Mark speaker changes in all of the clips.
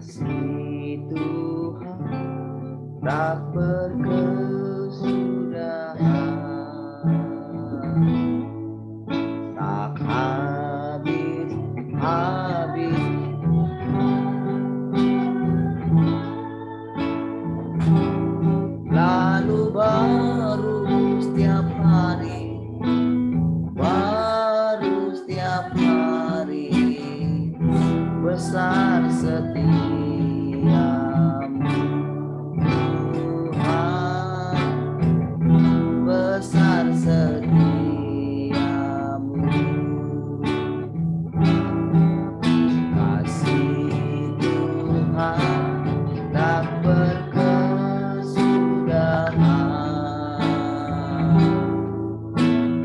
Speaker 1: Kasih Tuhan tak berkesudahan, tak habis-habis, lalu baru setiap hari, besar setiamu Tuhan, besar setiamu. Kasih Tuhan tak berkesudahan,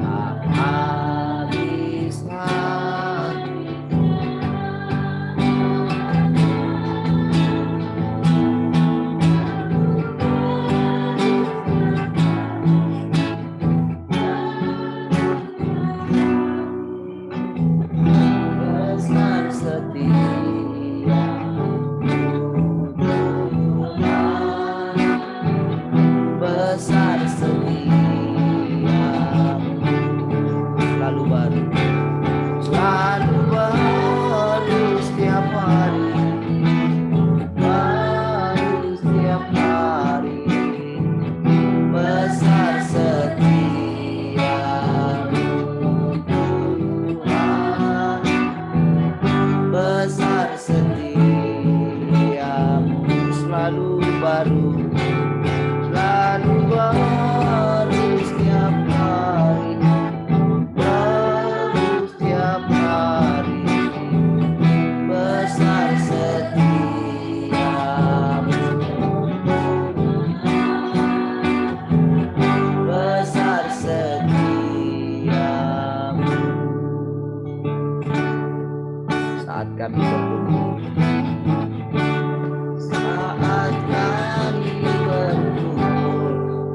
Speaker 1: tak habis-habis, besar setiamu Tuhan, besar setiamu. Selalu baru setiap hari, besar setiamu Tuhan, besar setiamu. Selalu baru setiap hari, besar setiamu, besar setiamu. Saat kami berkumpul,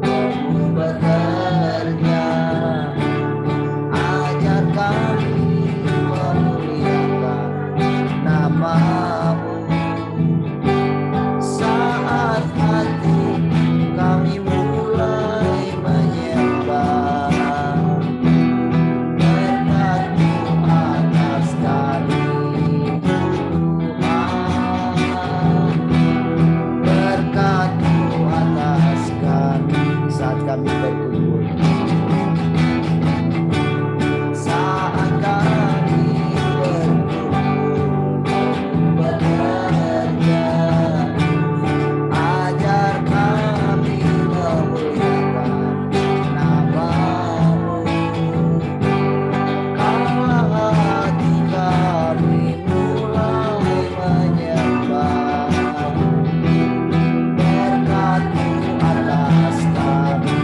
Speaker 1: Rohmu bekerja, ajar kami memuliakan nama-Mu. Saat hati kami mulai menyembah, berkat-Mu atas kami Tuhan, berkat-Mu atas kami. Saat kami berkumpul, saat kami berkumpul, bekerja, ajar kami memuliakan nama-Mu. Kala hati kami mulai menyembah, berkat-Mu atas kami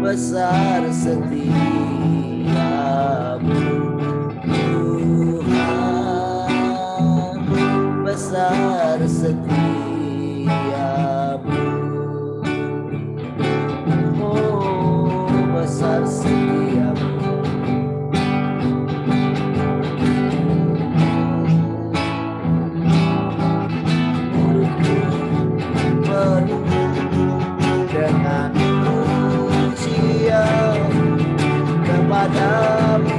Speaker 1: besar setiamu Tuhan, besar setiamu, oh besar setiamu. Mulutku penuh dengan pujian kepadamu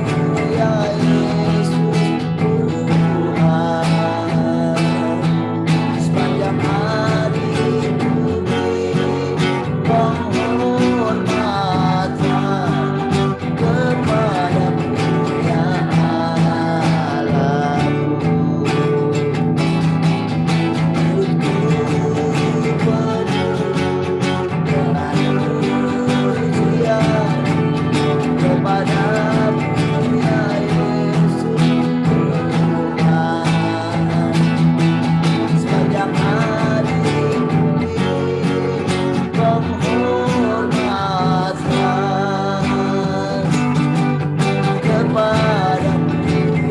Speaker 1: ya Yesus Tuhan. Sepanjang hari beri penghormatan kepadamu ya Allahku. Mulutku penuh dengan pujian kepadamu ya Yesus Tuhan. Sepanjang hari penghormatan kepadamu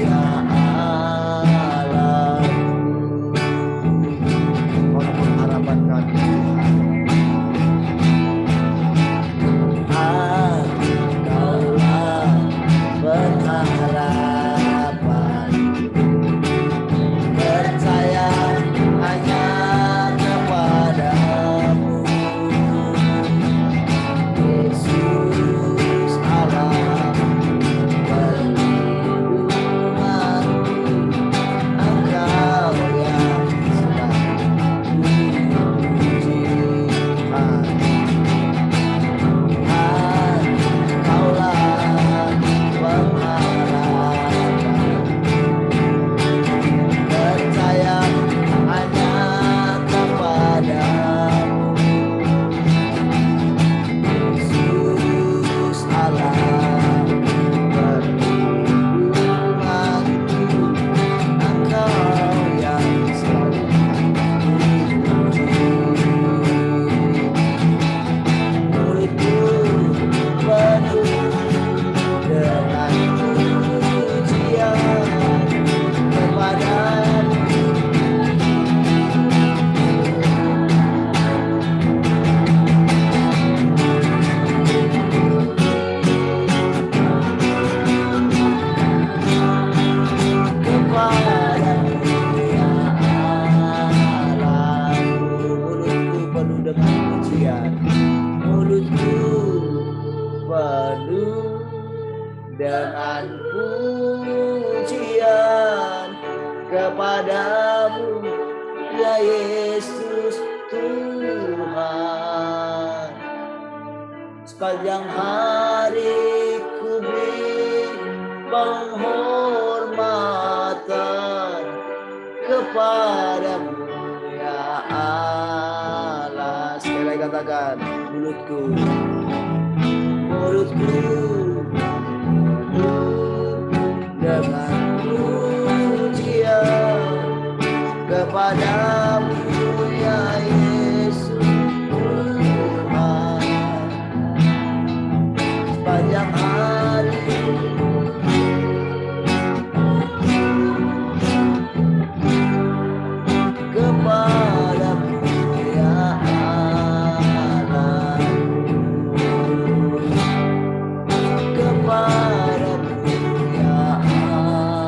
Speaker 1: ya Allah. Walaupun harapan kami Engkaulah pengharapan, percaya hanya kepadamu Yesus Allah perlindunganku, Engkau yang selalu Tuhan. Engkaulah pengharapan, percaya hanya kepadamu Yesus Allah perlindunganku, Engkau yang selalu mulutku penuh dengan pujian kepadamu ya Allahku. Mulutku penuh dengan pujian, mulutku penuh dengan pujian kepadamu ya Yesus Tuhan. Sepanjang hari ku beri penghormatan kepadamu ya Allah. Sekali lagi katakan, mulutku dengan pujian kepadamu ya Yesus Tuhan. Sepanjang hari kepadamu ya Allah, kepadamu ya Allah.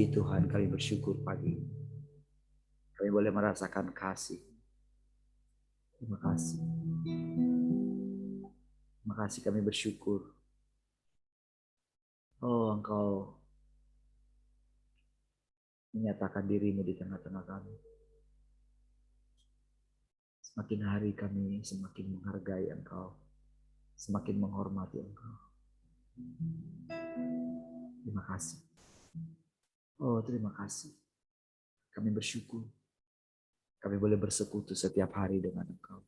Speaker 2: Tuhan, kami bersyukur pagi ini. Kami boleh merasakan kasih. Terima kasih. Terima kasih, kami bersyukur. Oh, Engkau menyatakan dirimu di tengah-tengah kami. Semakin hari kami semakin menghargai Engkau, semakin menghormati Engkau. Terima kasih. Oh, terima kasih. Kami bersyukur. Kami boleh bersekutu setiap hari dengan Engkau.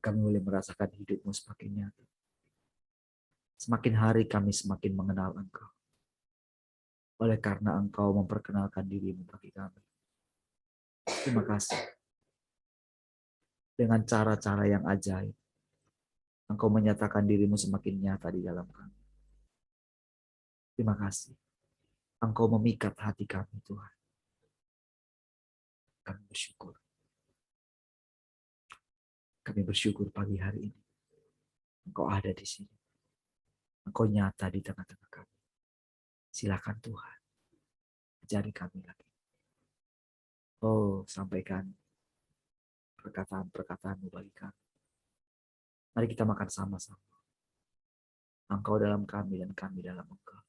Speaker 2: Kami boleh merasakan hidupmu semakin nyata. Semakin hari kami semakin mengenal Engkau. Oleh karena Engkau memperkenalkan dirimu bagi kami. Terima kasih. Dengan cara-cara yang ajaib, Engkau menyatakan dirimu semakin nyata di dalam kami. Terima kasih. Engkau memikat hati kami, Tuhan. Kami bersyukur. Kami bersyukur pagi hari ini. Engkau ada di sini. Engkau nyata di tengah-tengah kami. Silakan Tuhan. Ajari kami lagi. Oh, sampaikan perkataan-perkataanmu bagi kami. Mari kita makan sama-sama. Engkau dalam kami dan kami dalam Engkau.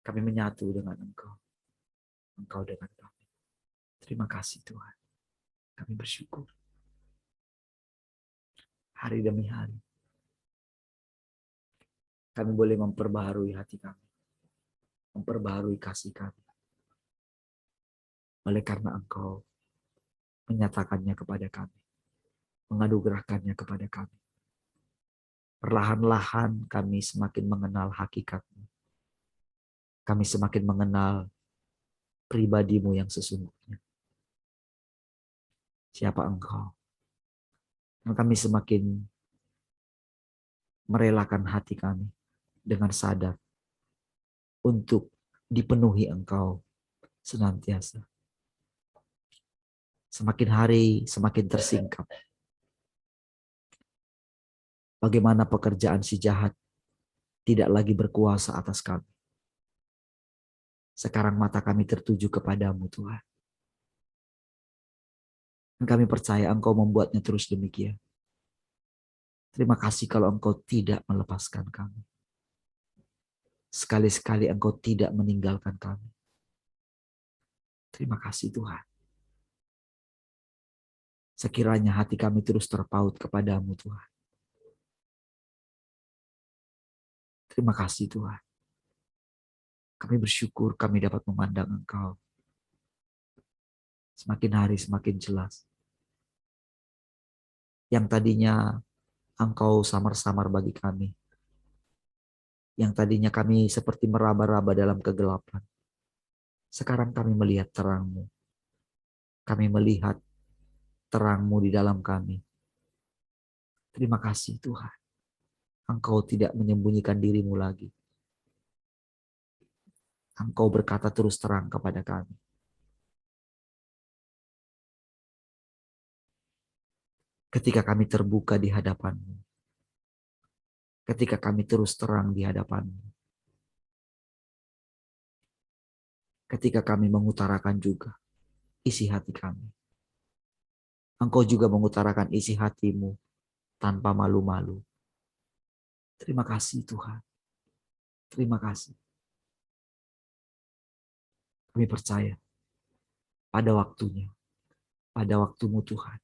Speaker 2: Kami menyatu dengan Engkau. Engkau dengan kami. Terima kasih Tuhan. Kami bersyukur. Hari demi hari. Kami boleh memperbaharui hati kami. Memperbaharui kasih kami. Oleh karena Engkau menyatakannya kepada kami. Menganugerahkannya kepada kami. Perlahan-lahan kami semakin mengenal hakikatmu. Kami semakin mengenal pribadimu yang sesungguhnya. Siapa Engkau? Dan kami semakin merelakan hati kami dengan sadar untuk dipenuhi Engkau senantiasa. Semakin hari semakin tersingkap. Bagaimana pekerjaan si jahat tidak lagi berkuasa atas kami. Sekarang mata kami tertuju kepadamu Tuhan. Dan kami percaya Engkau membuatnya terus demikian. Terima kasih kalau Engkau tidak melepaskan kami. Sekali-sekali Engkau tidak meninggalkan kami. Terima kasih Tuhan. Sekiranya hati kami terus terpaut kepadamu Tuhan. Terima kasih Tuhan. Kami bersyukur kami dapat memandang Engkau. Semakin hari semakin jelas. Yang tadinya Engkau samar-samar bagi kami. Yang tadinya kami seperti meraba-raba dalam kegelapan. Sekarang kami melihat terang-Mu. Kami melihat terang-Mu di dalam kami. Terima kasih Tuhan. Engkau tidak menyembunyikan dirimu lagi. Engkau berkata terus terang kepada kami. Ketika kami terbuka di hadapan-Mu. Ketika kami terus terang di hadapan-Mu. Ketika kami mengutarakan juga isi hati kami. Engkau juga mengutarakan isi hati-Mu tanpa malu-malu. Terima kasih Tuhan. Terima kasih. Kami percaya pada waktunya, pada waktu-Mu Tuhan.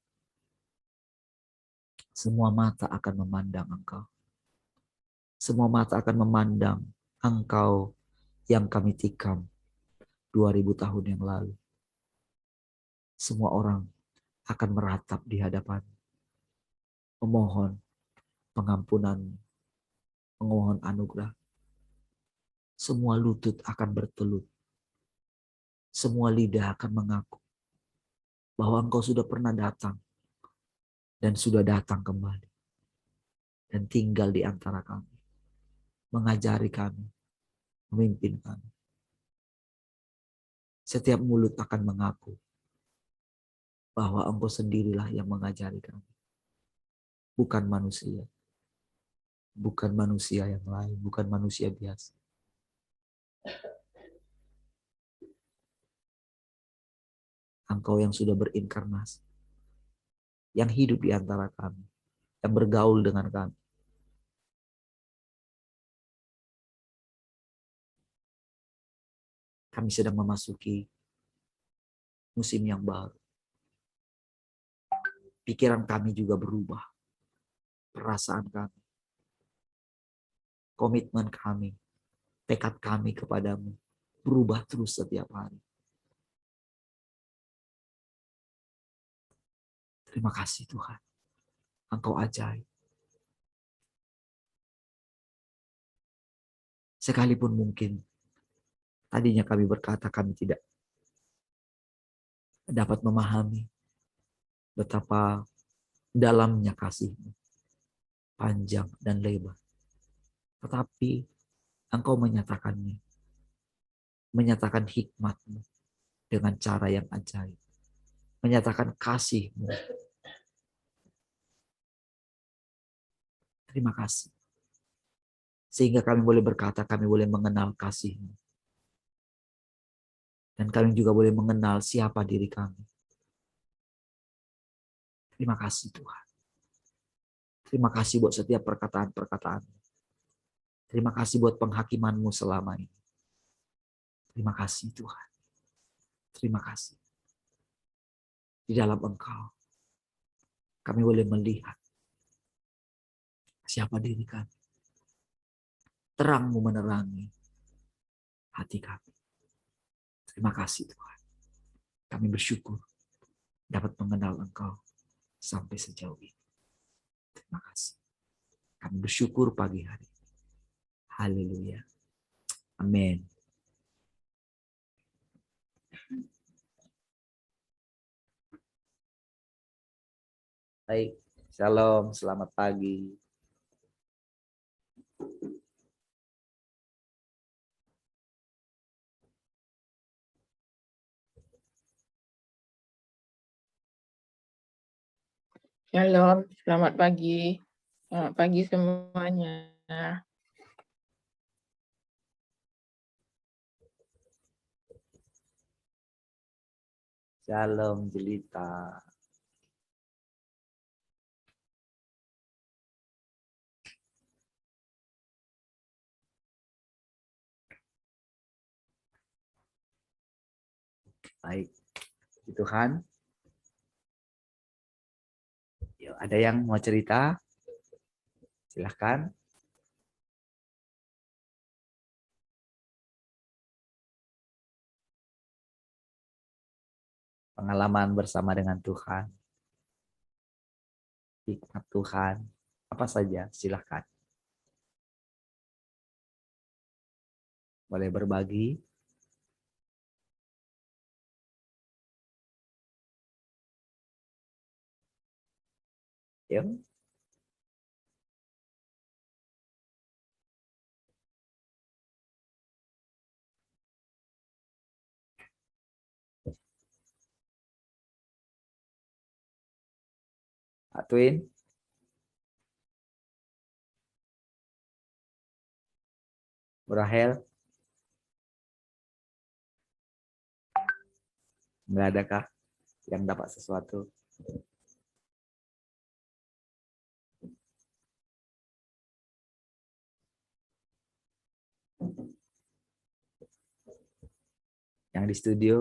Speaker 2: Semua mata akan memandang Engkau. Semua mata akan memandang Engkau yang kami tikam 2000 tahun yang lalu. Semua orang akan meratap di hadapan, memohon pengampunan, memohon anugerah. Semua lutut akan bertelut. Semua lidah akan mengaku bahwa Engkau sudah pernah datang dan sudah datang kembali dan tinggal di antara kami, mengajari kami, memimpin kami. Setiap mulut akan mengaku bahwa Engkau sendirilah yang mengajari kami. Bukan manusia. Bukan manusia yang lain. Bukan manusia biasa. Engkau yang sudah berinkarnasi, yang hidup di antara kami, yang bergaul dengan kami. Kami sedang memasuki musim yang baru. Pikiran kami juga berubah. Perasaan kami, komitmen kami, tekad kami kepadamu berubah terus setiap hari. Terima kasih Tuhan. Engkau ajaib. Sekalipun mungkin tadinya kami berkata kami tidak dapat memahami betapa dalamnya kasih-Mu, panjang dan lebar. Tetapi Engkau menyatakannya, menyatakan hikmat-Mu dengan cara yang ajaib, menyatakan kasih-Mu. Terima kasih. Sehingga kami boleh berkata, kami boleh mengenal kasih-Mu. Dan kami juga boleh mengenal siapa diri kami. Terima kasih Tuhan. Terima kasih buat setiap perkataan-perkataan. Terima kasih buat penghakiman-Mu selama ini. Terima kasih Tuhan. Terima kasih. Di dalam Engkau, kami boleh melihat siapa diri kami. Terang-Mu menerangi hati kami. Terima kasih Tuhan. Kami bersyukur dapat mengenal Engkau sampai sejauh ini. Terima kasih. Kami bersyukur pagi hari. Haleluya. Amin. Baik, shalom, selamat pagi.
Speaker 3: Shalom, selamat pagi. Selamat pagi semuanya.
Speaker 2: Shalom, Jelita. Baik, puji Tuhan. Yuk, ada yang mau cerita? Silahkan. Pengalaman bersama dengan Tuhan. Hikmat Tuhan. Apa saja, silahkan. Boleh berbagi. Yuk. Pak Twin. Bu Rahel. Enggak ada kah yang dapat sesuatu? Yang di studio?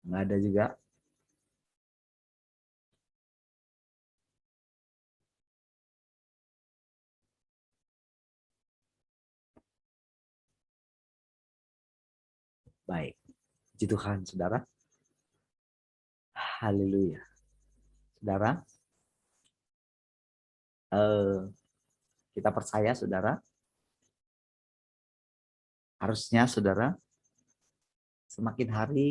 Speaker 2: Enggak ada juga. Baik. Puji Tuhan, saudara. Haleluya. Saudara, kita percaya, saudara, harusnya, saudara, semakin hari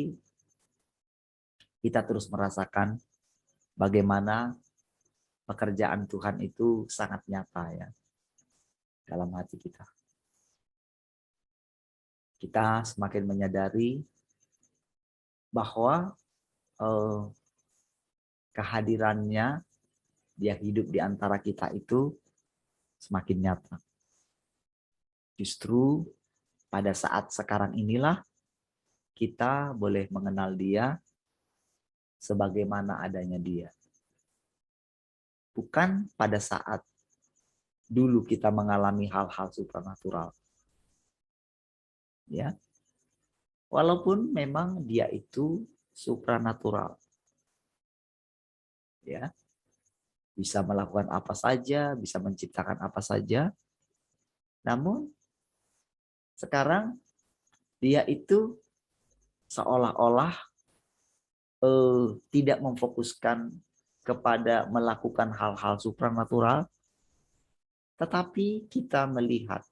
Speaker 2: kita terus merasakan bagaimana pekerjaan Tuhan itu sangat nyata ya dalam hati kita. Kita semakin menyadari bahwa kehadirannya, dia hidup di antara kita itu semakin nyata. Justru pada saat sekarang inilah kita boleh mengenal Dia sebagaimana adanya Dia. Bukan pada saat dulu kita mengalami hal-hal supranatural. Ya. Walaupun memang Dia itu supranatural. Ya. Bisa melakukan apa saja, bisa menciptakan apa saja. Namun sekarang Dia itu seolah-olah tidak memfokuskan kepada melakukan hal-hal supranatural, tetapi kita melihat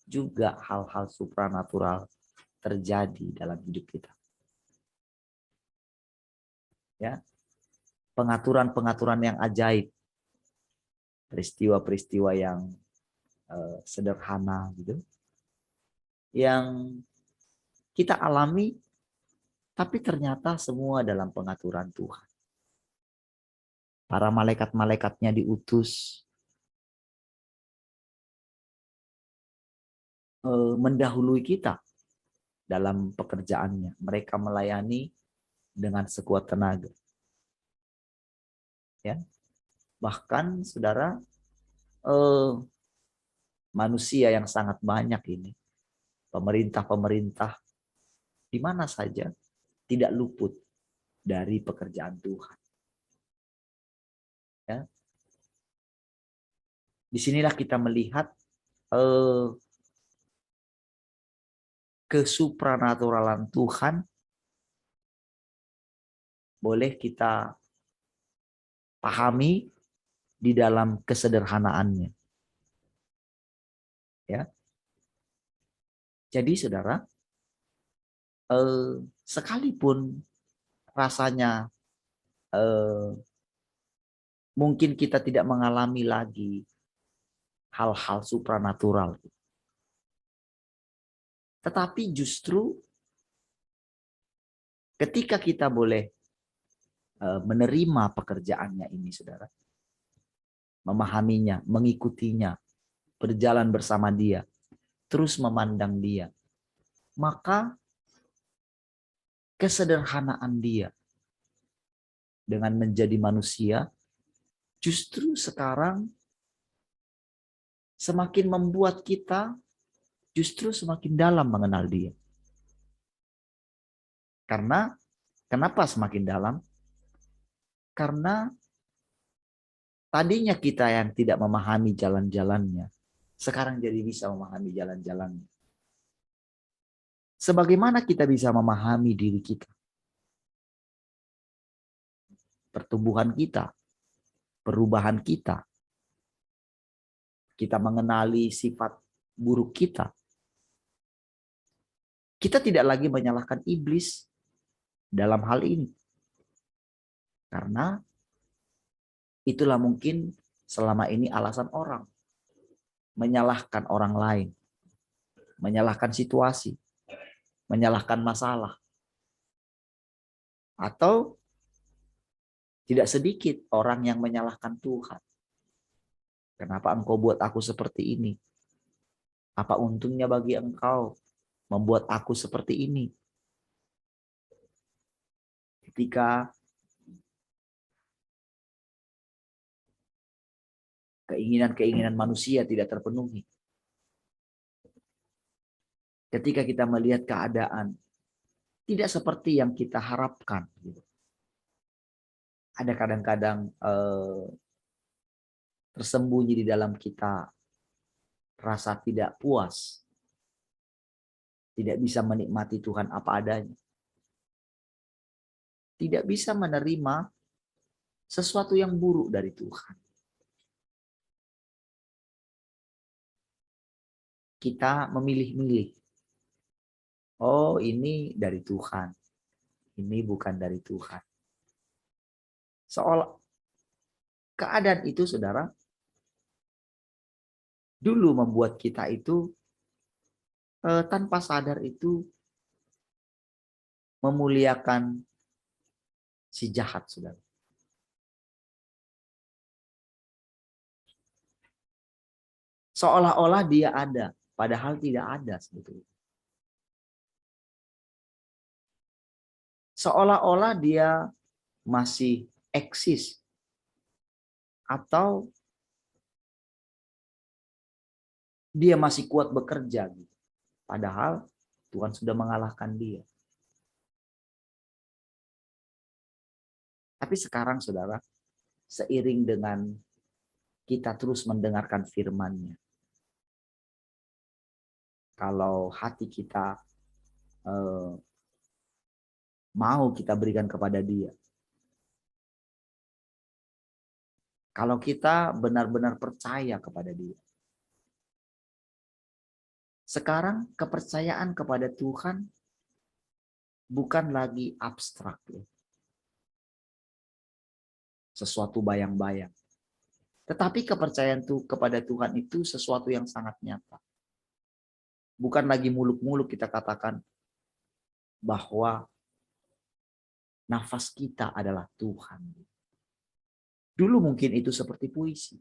Speaker 2: juga hal-hal supranatural terjadi dalam hidup kita. Ya, pengaturan-pengaturan yang ajaib, peristiwa-peristiwa yang sederhana gitu, yang kita alami, tapi ternyata semua dalam pengaturan Tuhan. Para malaikat-malaikatnya diutus mendahului kita dalam pekerjaannya. Mereka melayani dengan sekuat tenaga. Ya, bahkan saudara, manusia yang sangat banyak ini, pemerintah-pemerintah di mana saja tidak luput dari pekerjaan Tuhan. Ya, disinilah kita melihat kesupranaturalan Tuhan boleh kita pahami di dalam kesederhanaannya. Ya. Jadi saudara, sekalipun rasanya mungkin kita tidak mengalami lagi hal-hal supranatural, tetapi justru ketika kita boleh menerima pekerjaannya ini, saudara, memahaminya, mengikutinya, berjalan bersama Dia, terus memandang Dia, maka kesederhanaan Dia dengan menjadi manusia justru sekarang semakin membuat kita justru semakin dalam mengenal Dia. Karena kenapa semakin dalam? Karena tadinya kita yang tidak memahami jalan-jalannya, sekarang jadi bisa memahami jalan-jalannya. Sebagaimana kita bisa memahami diri kita, pertumbuhan kita, perubahan kita, kita mengenali sifat buruk kita. Kita tidak lagi menyalahkan iblis dalam hal ini. Karena itulah mungkin selama ini alasan orang menyalahkan orang lain, menyalahkan situasi, menyalahkan masalah. Atau tidak sedikit orang yang menyalahkan Tuhan. Kenapa engkau buat aku seperti ini? Apa untungnya bagi engkau membuat aku seperti ini? Ketika keinginan-keinginan manusia tidak terpenuhi. Ketika kita melihat keadaan tidak seperti yang kita harapkan. Ada kadang-kadang tersembunyi di dalam kita rasa tidak puas. Tidak bisa menikmati Tuhan apa adanya. Tidak bisa menerima sesuatu yang buruk dari Tuhan. Kita memilih-milih. Oh, ini dari Tuhan. Ini bukan dari Tuhan. Seolah keadaan itu, saudara, dulu membuat kita itu tanpa sadar itu memuliakan si jahat, saudara. Seolah-olah dia ada, padahal tidak ada sebetulnya. Seolah-olah dia masih eksis atau dia masih kuat bekerja gitu. Padahal Tuhan sudah mengalahkan dia. Tapi sekarang saudara, seiring dengan kita terus mendengarkan firman-Nya, kalau hati kita mau kita berikan kepada dia, kalau kita benar-benar percaya kepada dia, sekarang kepercayaan kepada Tuhan bukan lagi abstrak, ya. Sesuatu bayang-bayang. Tetapi kepercayaan kepada Tuhan itu sesuatu yang sangat nyata. Bukan lagi muluk-muluk kita katakan bahwa nafas kita adalah Tuhan. Dulu mungkin itu seperti puisi.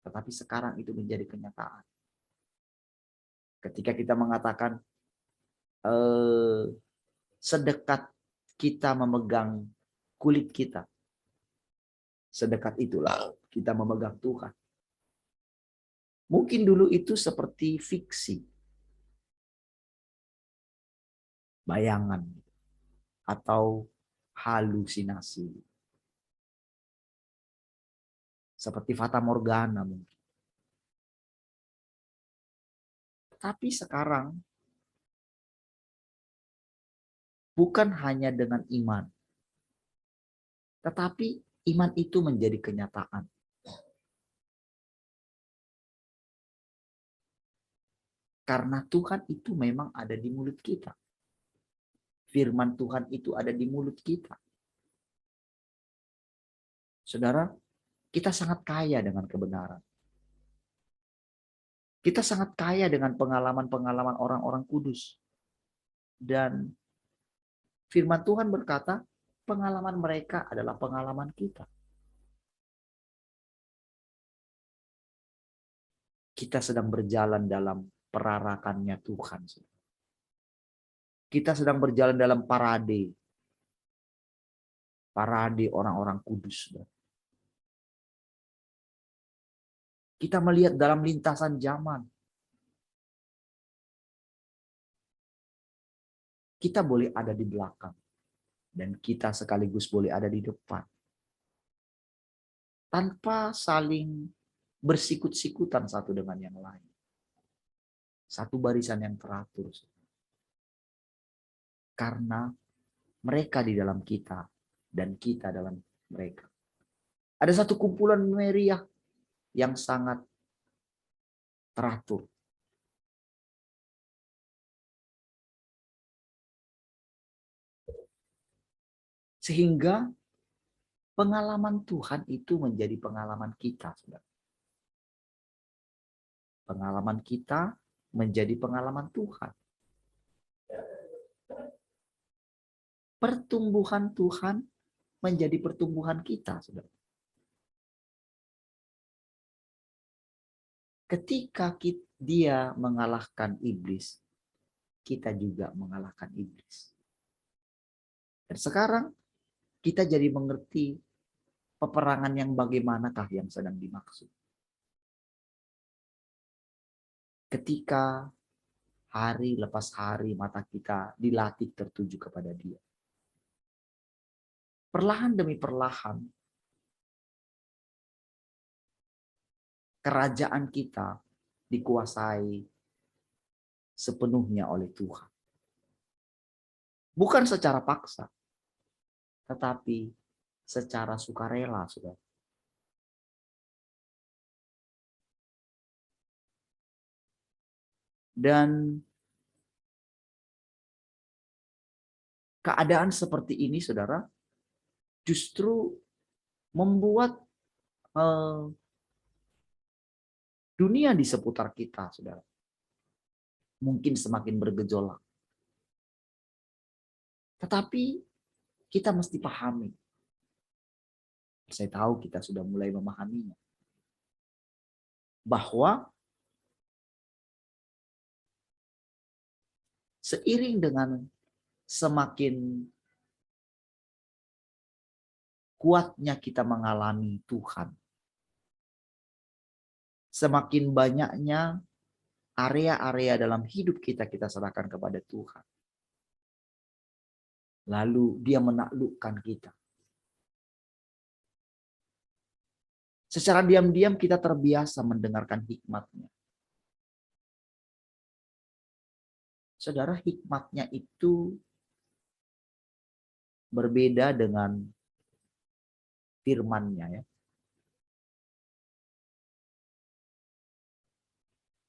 Speaker 2: Tetapi sekarang itu menjadi kenyataan. Ketika kita mengatakan sedekat kita memegang kulit kita, sedekat itulah kita memegang Tuhan. Mungkin dulu itu seperti fiksi, bayangan, atau halusinasi. Seperti fata morgana mungkin. Tapi sekarang bukan hanya dengan iman, tetapi iman itu menjadi kenyataan. Karena Tuhan itu memang ada di mulut kita. Firman Tuhan itu ada di mulut kita. Saudara, kita sangat kaya dengan kebenaran. Kita sangat kaya dengan pengalaman-pengalaman orang-orang kudus. Dan firman Tuhan berkata, pengalaman mereka adalah pengalaman kita. Kita sedang berjalan dalam perarakannya Tuhan. Kita sedang berjalan dalam parade orang-orang kudus. Kita melihat dalam lintasan zaman. Kita boleh ada di belakang. Dan kita sekaligus boleh ada di depan. Tanpa saling bersikut-sikutan satu dengan yang lain. Satu barisan yang teratur. Karena mereka di dalam kita dan kita dalam mereka. Ada satu kumpulan meriah yang sangat teratur. Sehingga pengalaman Tuhan itu menjadi pengalaman kita. Pengalaman kita menjadi pengalaman Tuhan. Pertumbuhan Tuhan menjadi pertumbuhan kita, saudara. Ketika dia mengalahkan iblis, kita juga mengalahkan iblis. Dan sekarang kita jadi mengerti peperangan yang bagaimanakah yang sedang dimaksud. Ketika hari lepas hari mata kita dilatih tertuju kepada dia. Perlahan demi perlahan, kerajaan kita dikuasai sepenuhnya oleh Tuhan. Bukan secara paksa, tetapi secara sukarela, saudara. Dan keadaan seperti ini, saudara, justru membuat dunia di seputar kita, saudara, mungkin semakin bergejolak. Tetapi kita mesti pahami. Saya tahu kita sudah mulai memahaminya. Bahwa seiring dengan semakin kuatnya kita mengalami Tuhan, semakin banyaknya area-area dalam hidup kita serahkan kepada Tuhan. Lalu dia menaklukkan kita. Secara diam-diam kita terbiasa mendengarkan hikmat-Nya. Saudara, hikmat-Nya itu berbeda dengan firman-Nya ya.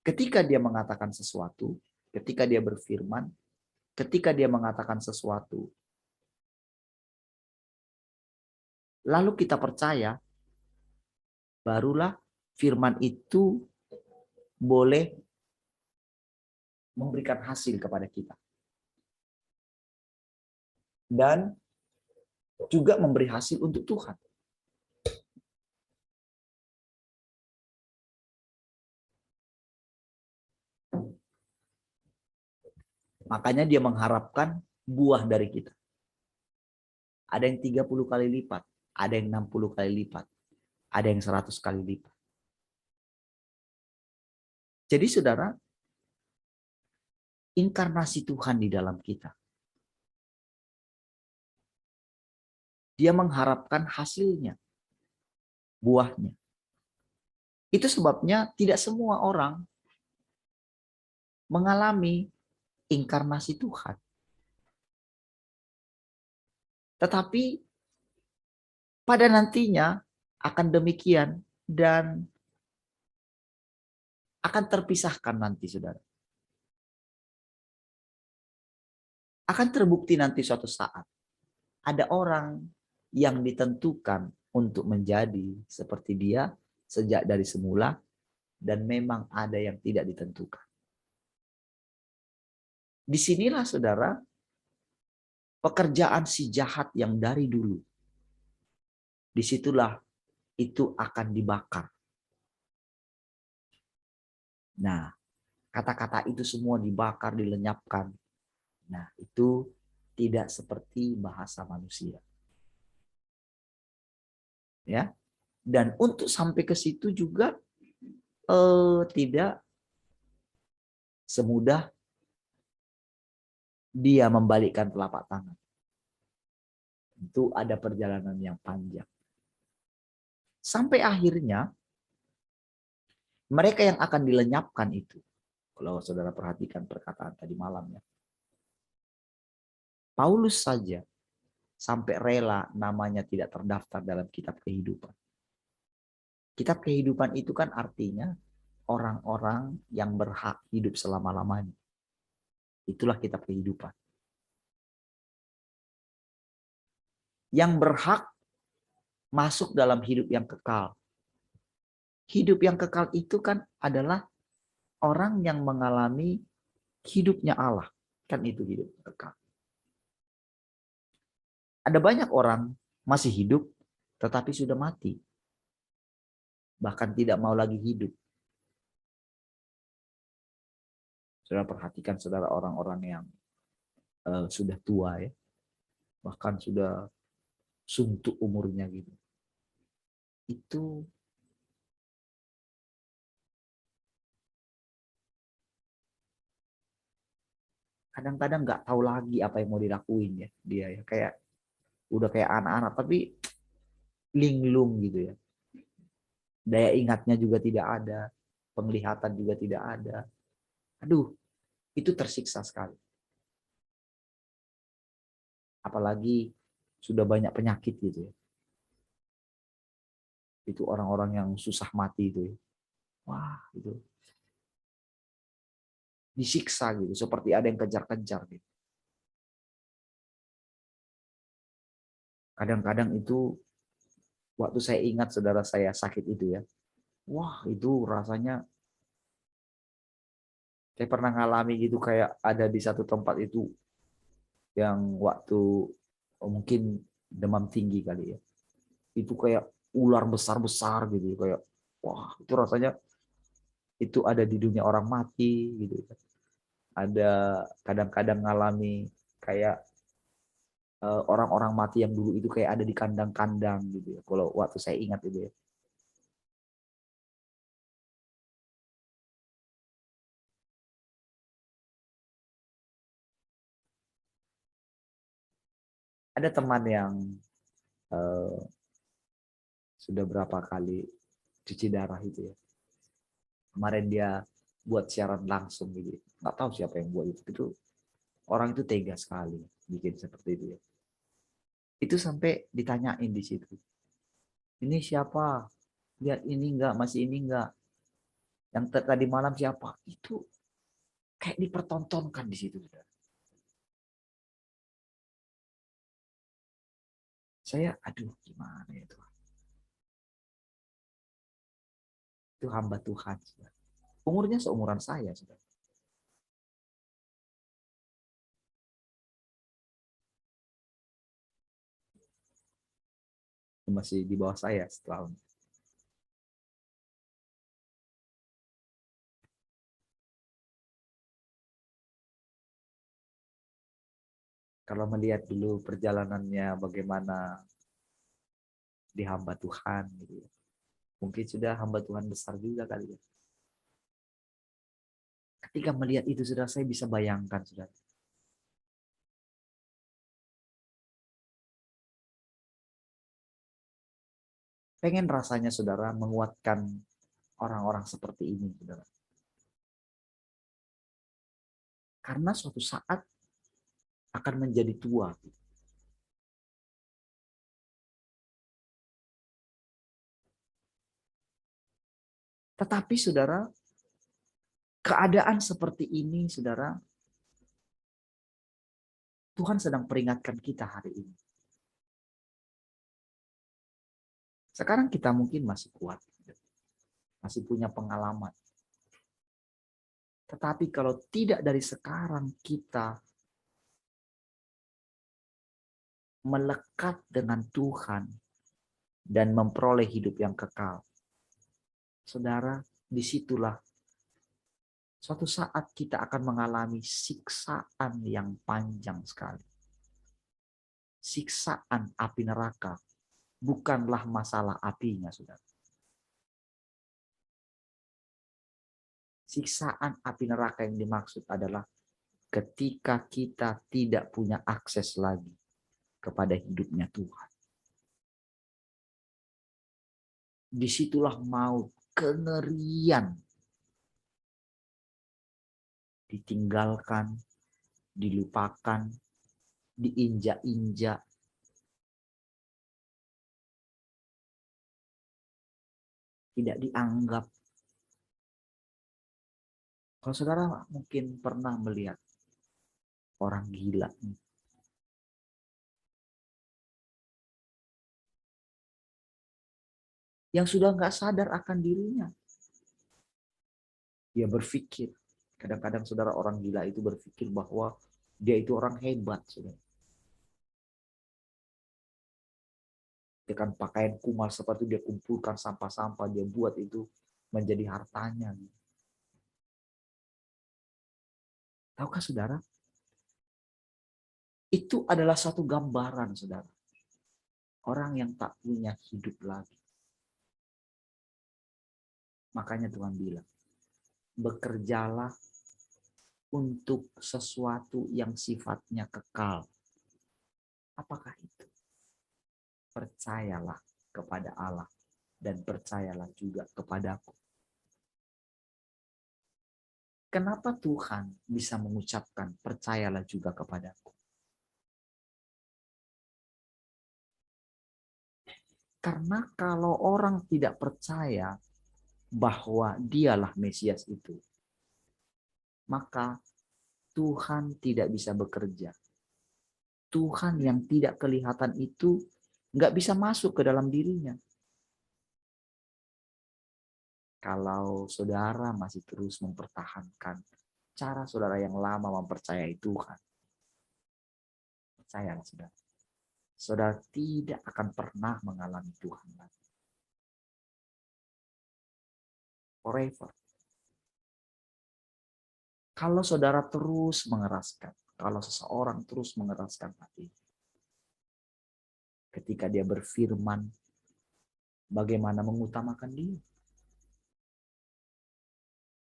Speaker 2: Ketika dia mengatakan sesuatu, ketika dia berfirman, ketika dia mengatakan sesuatu, lalu kita percaya, barulah firman itu boleh memberikan hasil kepada kita. Dan juga memberi hasil untuk Tuhan. Makanya dia mengharapkan buah dari kita. Ada yang 30 kali lipat, ada yang 60 kali lipat, ada yang 100 kali lipat. Jadi saudara, inkarnasi Tuhan di dalam kita. Dia mengharapkan hasilnya, buahnya. Itu sebabnya tidak semua orang mengalami inkarnasi Tuhan. Tetapi pada nantinya akan demikian dan akan terpisahkan nanti, saudara. Akan terbukti nanti suatu saat ada orang yang ditentukan untuk menjadi seperti dia sejak dari semula, dan memang ada yang tidak ditentukan. Disinilah saudara pekerjaan si jahat yang dari dulu. Disitulah itu akan dibakar. Nah, kata-kata itu semua dibakar, dilenyapkan. Nah, itu tidak seperti bahasa manusia. Ya. Dan untuk sampai ke situ juga tidak semudah dia membalikkan telapak tangan. Itu ada perjalanan yang panjang. Sampai akhirnya mereka yang akan dilenyapkan itu, kalau saudara perhatikan perkataan tadi malamnya, Paulus saja sampai rela namanya tidak terdaftar dalam kitab kehidupan. Kitab kehidupan itu kan artinya orang-orang yang berhak hidup selama-lamanya. Itulah kitab kehidupan. Yang berhak masuk dalam hidup yang kekal. Hidup yang kekal itu kan adalah orang yang mengalami hidupnya Allah. Kan itu hidup kekal. Ada banyak orang masih hidup tetapi sudah mati. Bahkan tidak mau lagi hidup. Saudara perhatikan saudara orang-orang yang sudah tua ya. Bahkan sudah suntuk umurnya gitu. Itu kadang-kadang nggak tahu lagi apa yang mau dilakuin ya dia ya, kayak udah kayak anak-anak tapi linglung gitu ya. Daya ingatnya juga tidak ada, penglihatan juga tidak ada. Aduh, itu tersiksa sekali. Apalagi sudah banyak penyakit gitu ya. Itu orang-orang yang susah mati itu ya. Wah, itu disiksa gitu, seperti ada yang kejar-kejar gitu. Kadang-kadang itu waktu saya ingat saudara saya sakit itu ya. Wah, itu rasanya saya pernah ngalami gitu, kayak ada di satu tempat itu yang waktu mungkin demam tinggi kali ya. Itu kayak ular besar-besar gitu, kayak wah, itu rasanya itu ada di dunia orang mati gitu. Ada kadang-kadang ngalami kayak orang-orang mati yang dulu itu kayak ada di kandang-kandang gitu ya. Kalau waktu saya ingat itu ya. Ada teman yang eh, sudah berapa kali cuci darah itu ya. Kemarin dia buat siaran langsung gitu. Nggak tahu siapa yang buat itu. Itu orang itu tega sekali bikin seperti itu ya. Itu sampai ditanyain di situ. Ini siapa? Lihat ini enggak, masih ini enggak. Yang tadi malam siapa? Itu kayak dipertontonkan di situ. Saya, aduh gimana ya Tuhan. Itu hamba Tuhan. Saudara. Umurnya seumuran saya. Saudara. Masih di bawah saya setahun. Kalau melihat dulu perjalanannya bagaimana di hamba Tuhan. Gitu ya. Mungkin sudah hamba Tuhan besar juga kali ya. Ketika melihat itu sudah saya bisa bayangkan sudah. Pengen rasanya saudara menguatkan orang-orang seperti ini saudara. Karena suatu saat akan menjadi tua. Tetapi saudara, keadaan seperti ini saudara, Tuhan sedang peringatkan kita hari ini. Sekarang kita mungkin masih kuat. Masih punya pengalaman. Tetapi kalau tidak dari sekarang kita melekat dengan Tuhan dan memperoleh hidup yang kekal. Saudara, disitulah suatu saat kita akan mengalami siksaan yang panjang sekali. Siksaan api neraka bukanlah masalah apinya, saudara. Siksaan api neraka yang dimaksud adalah ketika kita tidak punya akses lagi kepada hidupnya Tuhan. Disitulah maut, kengerian, ditinggalkan, dilupakan, diinjak-injak. Tidak dianggap. Kalau saudara mungkin pernah melihat orang gila. Yang sudah nggak sadar akan dirinya. Dia berpikir. Kadang-kadang saudara orang gila itu berpikir bahwa dia itu orang hebat. Saudara. Dengan pakaian kumal seperti dia kumpulkan sampah-sampah. Dia buat itu menjadi hartanya. Tahukah saudara? Itu adalah satu gambaran saudara. Orang yang tak punya hidup lagi. Makanya Tuhan bilang, bekerjalah untuk sesuatu yang sifatnya kekal. Apakah itu? Percayalah kepada Allah dan percayalah juga kepadaku. Kenapa Tuhan bisa mengucapkan percayalah juga kepadaku? Karena kalau orang tidak percaya bahwa dialah Mesias itu, maka Tuhan tidak bisa bekerja. Tuhan yang tidak kelihatan itu nggak bisa masuk ke dalam dirinya. Kalau saudara masih terus mempertahankan cara saudara yang lama mempercayai Tuhan, percayalah saudara. Saudara tidak akan pernah mengalami Tuhan lagi. Forever. Kalau saudara terus mengeraskan, kalau seseorang terus mengeraskan hati, Ketika dia berfirman, bagaimana mengutamakan dia.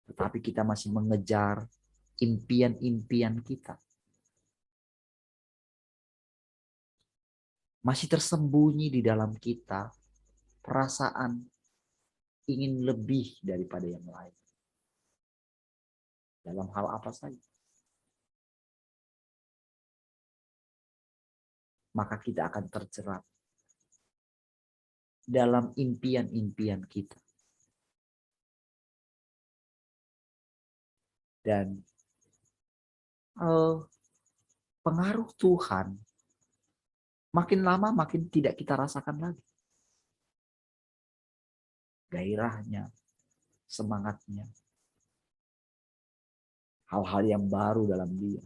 Speaker 2: Tetapi kita masih mengejar impian-impian kita. Masih tersembunyi di dalam kita perasaan ingin lebih daripada yang lain. Dalam hal apa saja. Maka kita akan terjerat dalam impian-impian kita. Dan pengaruh Tuhan makin lama makin tidak kita rasakan lagi. Gairahnya, semangatnya, hal-hal yang baru dalam dia.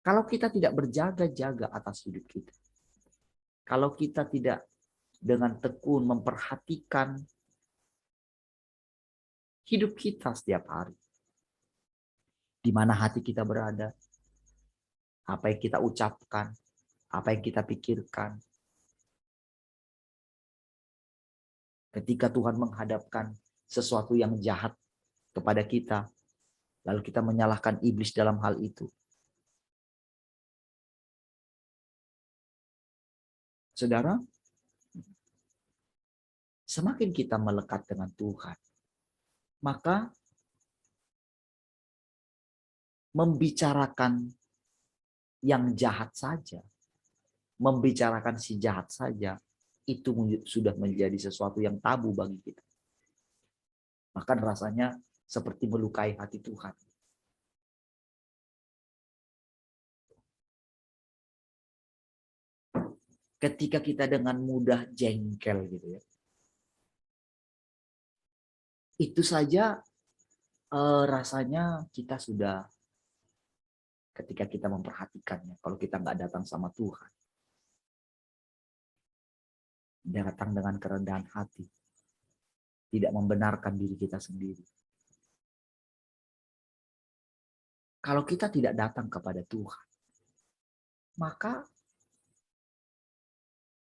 Speaker 2: Kalau kita tidak berjaga-jaga atas hidup kita, kalau kita tidak dengan tekun memperhatikan hidup kita setiap hari, di mana hati kita berada, apa yang kita ucapkan, apa yang kita pikirkan. Ketika Tuhan menghadapkan sesuatu yang jahat kepada kita, lalu kita menyalahkan iblis dalam hal itu. Saudara, semakin kita melekat dengan Tuhan, maka membicarakan yang jahat saja, membicarakan si jahat saja, itu sudah menjadi sesuatu yang tabu bagi kita. Bahkan rasanya seperti melukai hati Tuhan. Ketika kita dengan mudah jengkel gitu ya, itu saja rasanya kita sudah, ketika kita memperhatikannya, kalau kita nggak datang sama Tuhan, datang dengan kerendahan hati, tidak membenarkan diri kita sendiri. Kalau kita tidak datang kepada Tuhan, maka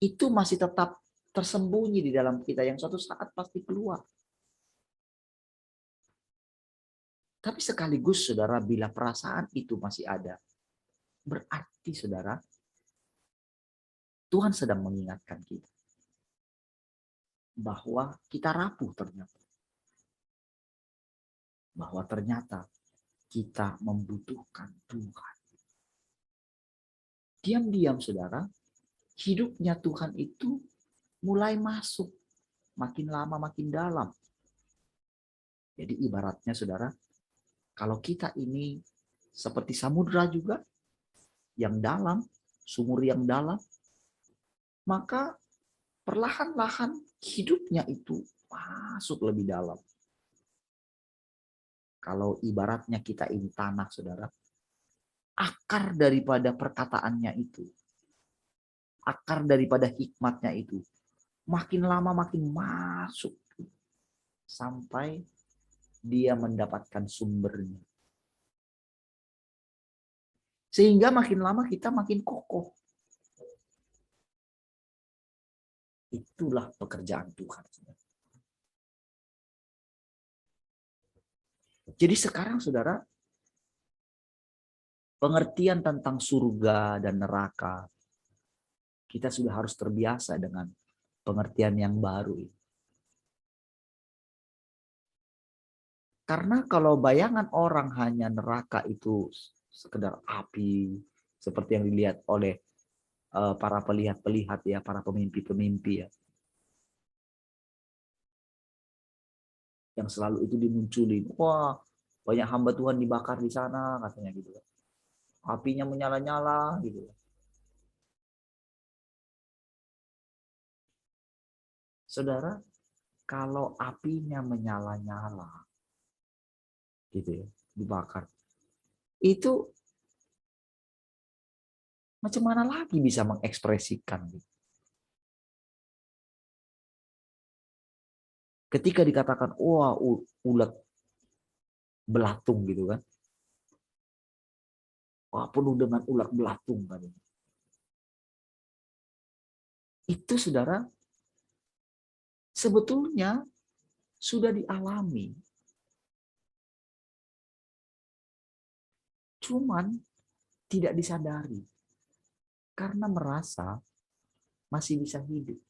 Speaker 2: itu masih tetap tersembunyi di dalam kita yang suatu saat pasti keluar. Tapi sekaligus saudara, bila perasaan itu masih ada, berarti saudara, Tuhan sedang mengingatkan kita bahwa kita rapuh ternyata. Bahwa ternyata kita membutuhkan Tuhan. Diam-diam saudara, hidupnya Tuhan itu mulai masuk. Makin lama makin dalam. Jadi ibaratnya saudara, kalau kita ini seperti samudra juga, yang dalam, sumur yang dalam, maka perlahan-lahan hidupnya itu masuk lebih dalam. Kalau ibaratnya kita ini tanah, saudara, akar daripada perkataannya itu, akar daripada hikmatnya itu, makin lama makin masuk sampai dia mendapatkan sumbernya. Sehingga makin lama kita makin kokoh. Itulah pekerjaan Tuhan. Jadi sekarang saudara, pengertian tentang surga dan neraka, kita sudah harus terbiasa dengan pengertian yang baru ini. Karena kalau bayangan orang hanya neraka itu sekedar api, seperti yang dilihat oleh para pelihat-pelihat ya, para pemimpi-pemimpi ya, yang selalu itu dimunculin, wah banyak hamba Tuhan dibakar di sana katanya gitu, apinya menyala-nyala gitu. Saudara, kalau apinya menyala-nyala gitu ya, dibakar, itu macam mana lagi bisa mengekspresikan gitu. Ketika dikatakan wah ulat belatung gitu kan, wah penuh dengan ulat belatung kan. Itu saudara, sebetulnya sudah dialami. Cuman tidak disadari. Karena merasa masih bisa hidup.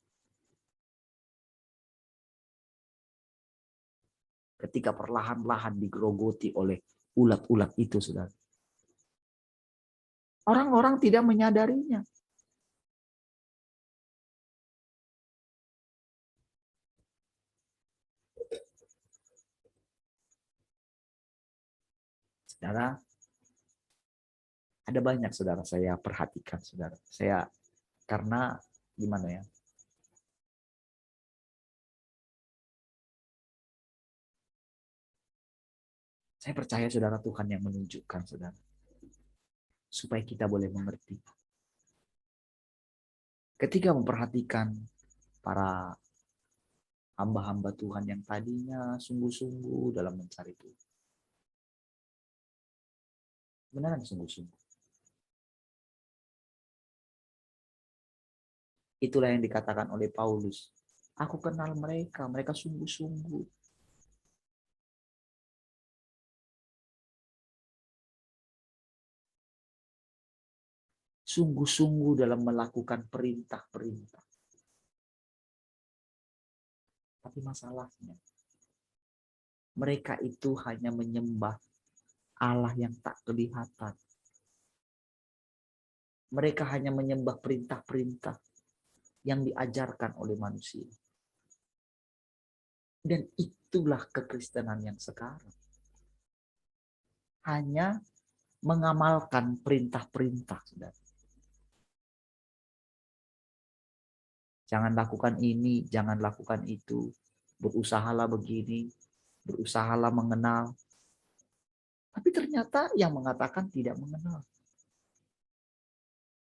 Speaker 2: Ketika perlahan-lahan digerogoti oleh ulat-ulat itu, saudara. Orang-orang tidak menyadarinya. Saudara, ada banyak saudara saya perhatikan, saudara. Karena gimana ya? Saya percaya saudara, Tuhan yang menunjukkan saudara. Supaya kita boleh mengerti. Ketika memperhatikan para hamba-hamba Tuhan yang tadinya sungguh-sungguh dalam mencari Tuhan. Beneran sungguh-sungguh. Itulah yang dikatakan oleh Paulus. Aku kenal mereka, mereka sungguh-sungguh. Sungguh-sungguh dalam melakukan perintah-perintah. Tapi masalahnya, mereka itu hanya menyembah Allah yang tak kelihatan. Mereka hanya menyembah perintah-perintah yang diajarkan oleh manusia. Dan itulah kekristenan yang sekarang. Hanya mengamalkan perintah-perintah, saudara. Jangan lakukan ini, jangan lakukan itu. Berusahalah begini, berusahalah mengenal. Tapi ternyata yang mengatakan tidak mengenal.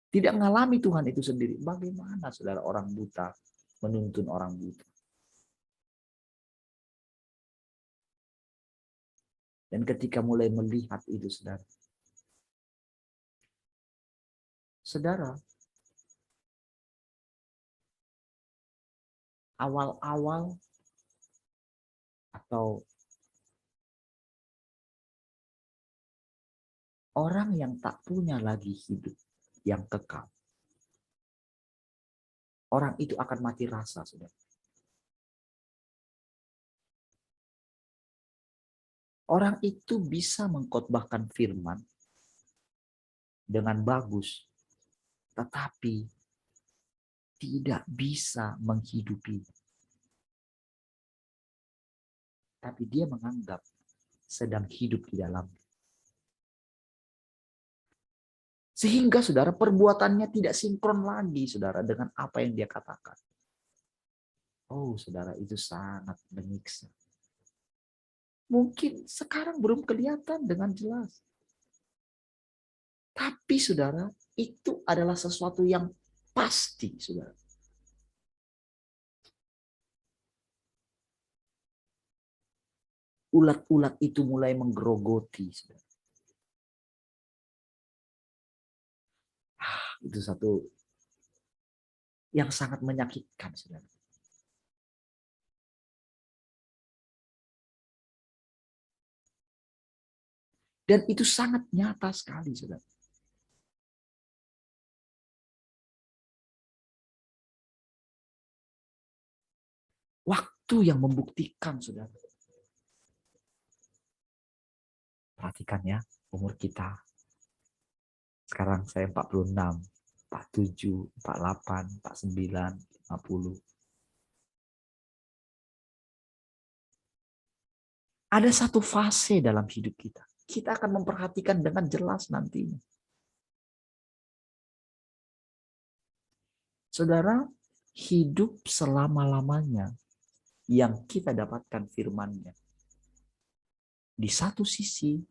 Speaker 2: Tidak mengalami Tuhan itu sendiri. Bagaimana saudara orang buta menuntun orang buta? Dan ketika mulai melihat itu saudara. Saudara, awal-awal atau orang yang tak punya lagi hidup yang kekal. Orang itu akan mati rasa, saudara. Orang itu bisa mengkhotbahkan firman dengan bagus, tetapi tidak bisa menghidupi. Tapi dia menganggap sedang hidup di dalam. Sehingga saudara perbuatannya tidak sinkron lagi saudara dengan apa yang dia katakan. Oh saudara, itu sangat menyiksa. Mungkin sekarang belum kelihatan dengan jelas. Tapi saudara, itu adalah sesuatu yang pasti saudara. Ulat-ulat itu mulai menggerogoti saudara. Itu satu yang sangat menyakitkan saudara. Dan itu sangat nyata sekali saudara. Waktu yang membuktikan saudara. Perhatikan ya, umur kita. Sekarang saya 46, 47, 48, 49, 50. Ada satu fase dalam hidup kita. Kita akan memperhatikan dengan jelas nantinya. Saudara, hidup selama-lamanya yang kita dapatkan firman-Nya. Di satu sisi,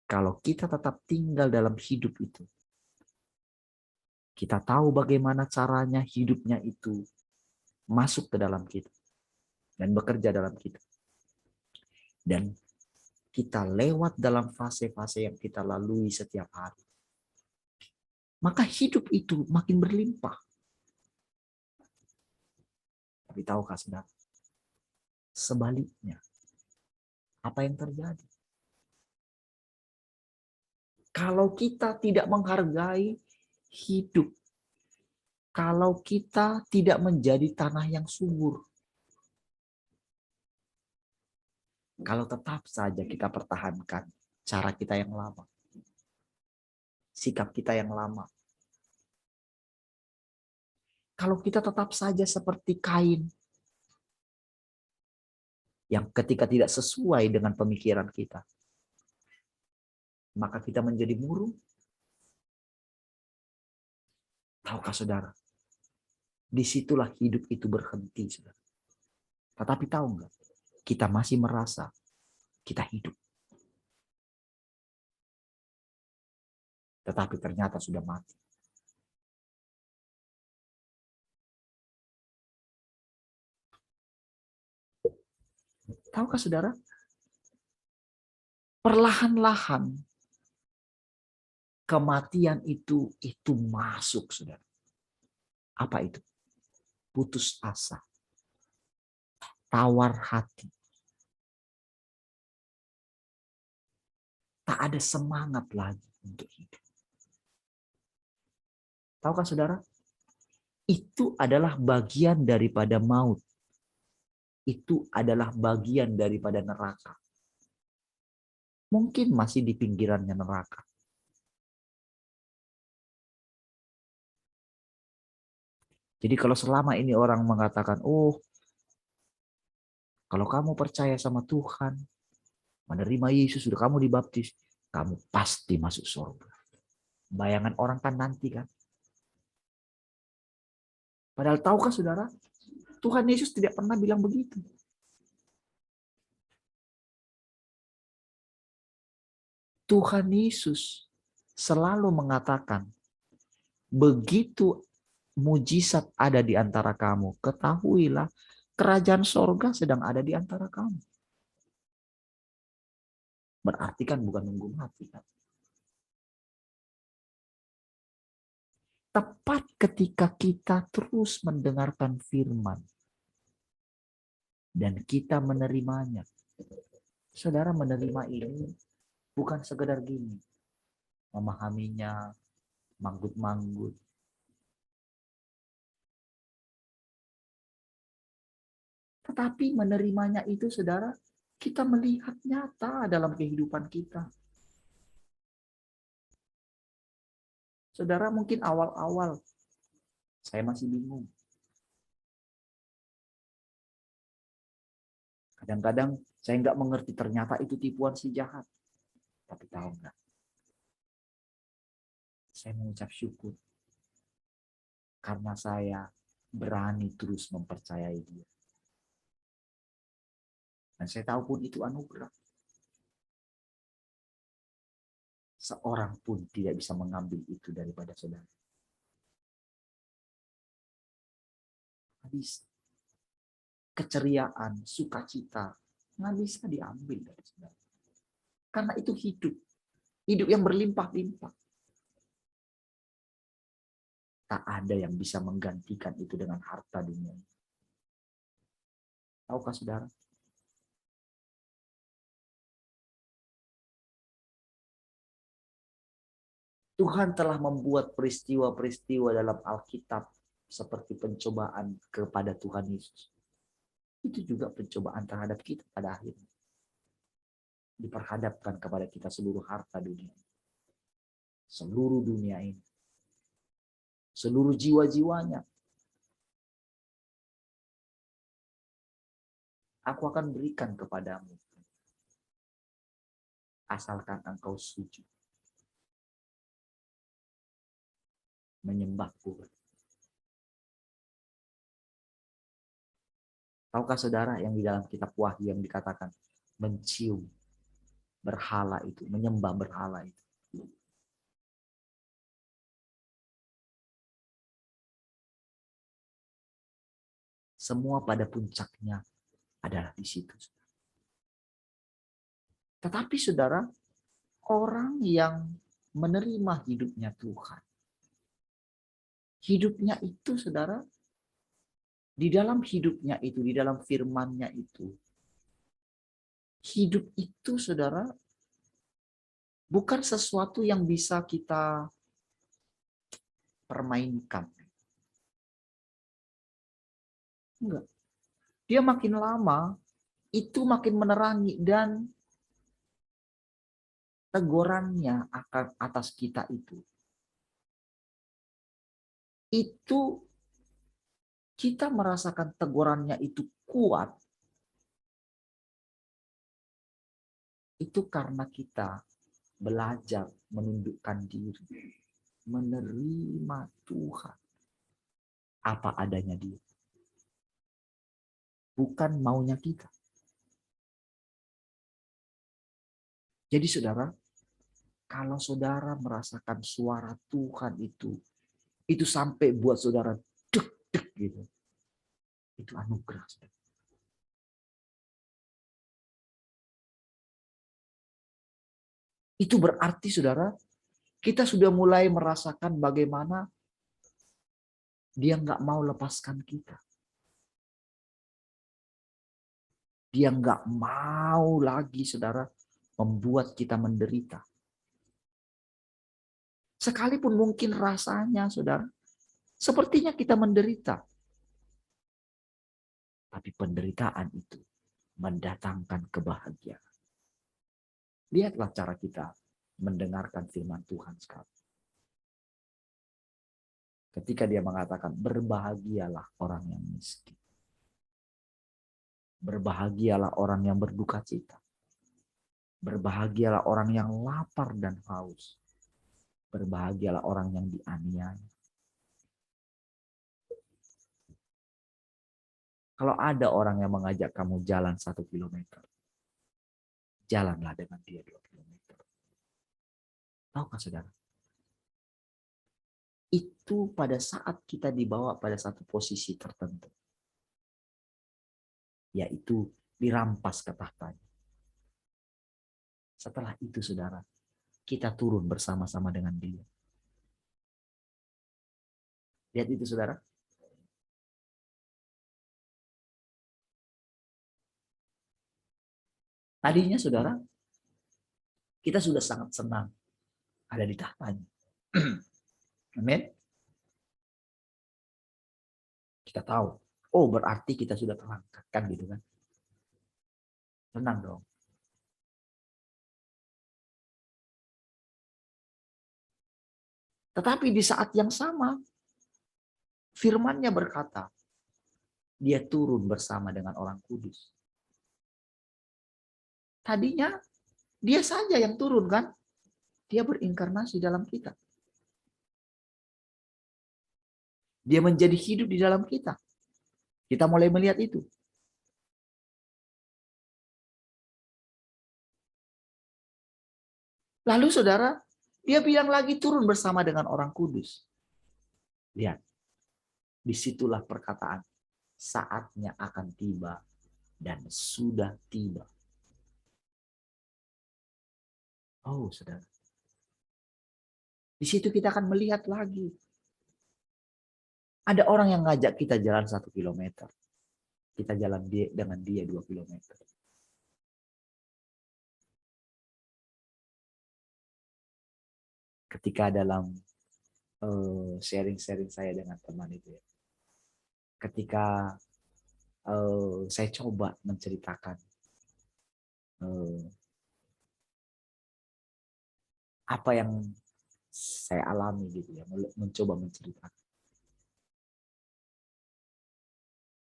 Speaker 2: kalau kita tetap tinggal dalam hidup itu, kita tahu bagaimana caranya hidupnya itu masuk ke dalam kita dan bekerja dalam kita. Dan kita lewat dalam fase-fase yang kita lalui setiap hari. Maka hidup itu makin berlimpah. Tapi tahukah saudara, sebaliknya, apa yang terjadi? Kalau kita tidak menghargai hidup, kalau kita tidak menjadi tanah yang subur, kalau tetap saja kita pertahankan cara kita yang lama, sikap kita yang lama, kalau kita tetap saja seperti Kain, yang ketika tidak sesuai dengan pemikiran kita, maka kita menjadi murung. Tahukah saudara, disitulah hidup itu berhenti, saudara. Tetapi tahu nggak, kita masih merasa kita hidup. Tetapi ternyata sudah mati. Tahukah saudara, perlahan-lahan kematian itu masuk, saudara. Apa itu? Putus asa, tawar hati, tak ada semangat lagi untuk hidup. Tahukah saudara, itu adalah bagian daripada maut. Itu adalah bagian daripada neraka. Mungkin masih di pinggirannya neraka. Jadi kalau selama ini orang mengatakan, oh, kalau kamu percaya sama Tuhan, menerima Yesus, sudah kamu dibaptis, kamu pasti masuk surga. Bayangan orang kan nanti kan. Padahal tahukah saudara, Tuhan Yesus tidak pernah bilang begitu. Tuhan Yesus selalu mengatakan, begitu mujizat ada di antara kamu, ketahuilah kerajaan sorga sedang ada di antara kamu. Berarti kan bukan nunggu mati kan. Tepat ketika kita terus mendengarkan firman dan kita menerimanya. Saudara, menerima ini bukan sekedar gini, memahaminya, manggut-manggut. Tetapi menerimanya itu, saudara, kita melihat nyata dalam kehidupan kita. Saudara, mungkin awal-awal saya masih bingung. Kadang-kadang saya nggak mengerti, ternyata itu tipuan si jahat. Tapi tahu nggak? Saya mengucap syukur karena saya berani terus mempercayai dia. Dan saya tahu pun itu anugerah. Seorang pun tidak bisa mengambil itu daripada saudara. Habis keceriaan, sukacita, nggak bisa diambil dari saudara. Karena itu hidup. Hidup yang berlimpah-limpah. Tak ada yang bisa menggantikan itu dengan harta dunia. Tahukah saudara? Tuhan telah membuat peristiwa-peristiwa dalam Alkitab seperti pencobaan kepada Tuhan Yesus. Itu juga pencobaan terhadap kita pada akhirnya. Diperhadapkan kepada kita seluruh harta dunia. Seluruh dunia ini. Seluruh jiwa-jiwanya. Aku akan berikan kepadamu. Asalkan engkau sujud. Menyembahku. Tahukah saudara yang di dalam kitab Wahyu yang dikatakan mencium berhala itu, menyembah berhala itu. Semua pada puncaknya adalah di situ. Tetapi saudara, orang yang menerima hidupnya Tuhan, hidupnya itu saudara Di dalam hidupnya itu, di dalam firman-Nya itu, hidup itu, saudara, bukan sesuatu yang bisa kita permainkan. Enggak. Dia makin lama, itu makin menerangi, dan tegurannya akan atas kita itu kita merasakan tegurannya itu kuat, itu karena kita belajar menundukkan diri, menerima Tuhan apa adanya Dia, bukan maunya kita. Jadi saudara, kalau saudara merasakan suara Tuhan itu sampai buat saudara deg-deg gitu, itu anugerah. Itu berarti saudara, kita sudah mulai merasakan bagaimana Dia nggak mau lepaskan kita. Dia nggak mau lagi, saudara, membuat kita menderita. Sekalipun mungkin rasanya, saudara, sepertinya kita menderita. Tapi penderitaan itu mendatangkan kebahagiaan. Lihatlah cara kita mendengarkan firman Tuhan sekarang. Ketika Dia mengatakan, berbahagialah orang yang miskin. Berbahagialah orang yang berduka cita. Berbahagialah orang yang lapar dan haus. Berbahagialah orang yang dianiaya. Kalau ada orang yang mengajak kamu jalan 1 kilometer, jalanlah dengan dia 2 kilometer. Tahukah saudara? Itu pada saat kita dibawa pada satu posisi tertentu. Yaitu dirampas ke tahtanya. Setelah itu saudara, kita turun bersama-sama dengan dia. Lihat itu saudara. Tadinya saudara, kita sudah sangat senang ada di tahtanya. Amin. Kita tahu, oh berarti kita sudah terangkat, kan gitu kan. Tenang dong. Tetapi di saat yang sama, firman-Nya berkata, dia turun bersama dengan orang kudus. Tadinya dia saja yang turun kan? Dia berinkarnasi dalam kita. Dia menjadi hidup di dalam kita. Kita mulai melihat itu. Lalu saudara, dia bilang lagi turun bersama dengan orang kudus. Lihat, disitulah perkataan, saatnya akan tiba dan sudah tiba. Oh saudara, di situ kita akan melihat lagi. Ada orang yang ngajak kita jalan 1 kilometer. Kita jalan dengan dia 2 kilometer. Ketika dalam sharing-sharing saya dengan teman itu ya. Ketika saya coba menceritakan apa yang saya alami gitu ya, mencoba menceritakan.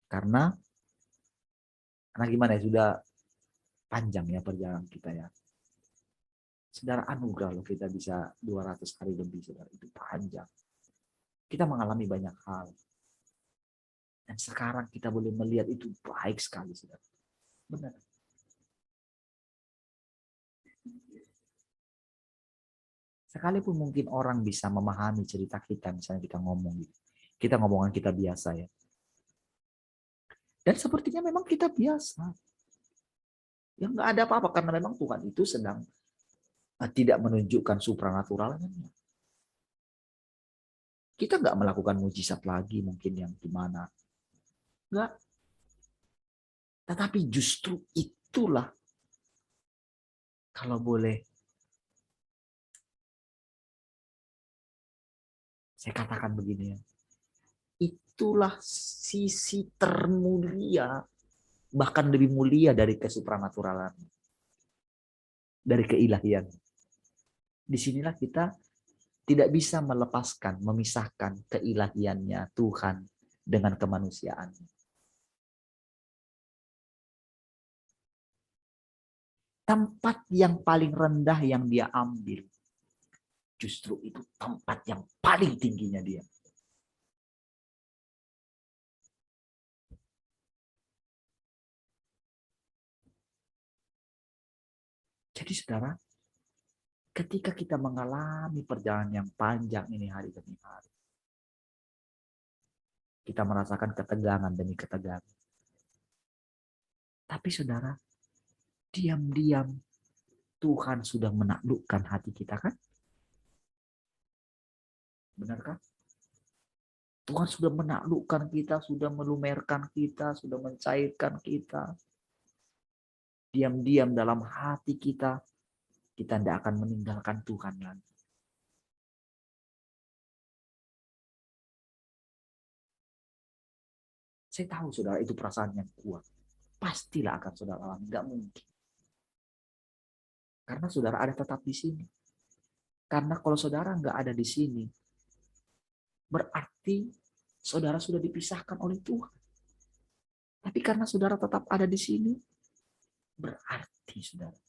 Speaker 2: Karena gimana ya, sudah panjang ya perjalanan kita ya. Saudara, anugerah loh kita bisa 200 hari lebih, saudara, itu panjang. Kita mengalami banyak hal. Dan sekarang kita boleh melihat itu baik sekali, saudara. Benar. Sekalipun mungkin orang bisa memahami cerita kita, misalnya kita ngomong gitu. Kita ngomongan kita biasa ya. Dan sepertinya memang kita biasa. Ya nggak ada apa-apa karena memang Tuhan itu sedang tidak menunjukkan supranaturalnya. Kita nggak melakukan mujizat lagi mungkin yang gimana. Enggak. Tetapi justru itulah, kalau boleh saya katakan begini ya, itulah sisi termulia, bahkan lebih mulia dari kesupranaturalan, dari keilahian. Disinilah kita tidak bisa melepaskan, memisahkan keilahiannya Tuhan dengan kemanusiaannya. Tempat yang paling rendah yang dia ambil, justru itu tempat yang paling tingginya dia. Jadi saudara, ketika kita mengalami perjalanan yang panjang ini hari demi hari, kita merasakan ketegangan demi ketegangan. Tapi saudara, diam-diam Tuhan sudah menaklukkan hati kita, kan? Benarkah? Tuhan sudah menaklukkan kita, sudah melumerkan kita, sudah mencairkan kita. Diam-diam dalam hati kita tidak akan meninggalkan Tuhan lagi. Saya tahu saudara itu perasaan yang kuat. Pastilah akan saudara alami, nggak mungkin. Karena saudara ada tetap di sini. Karena kalau saudara nggak ada di sini, berarti saudara sudah dipisahkan oleh Tuhan. Tapi karena saudara tetap ada di sini, berarti saudara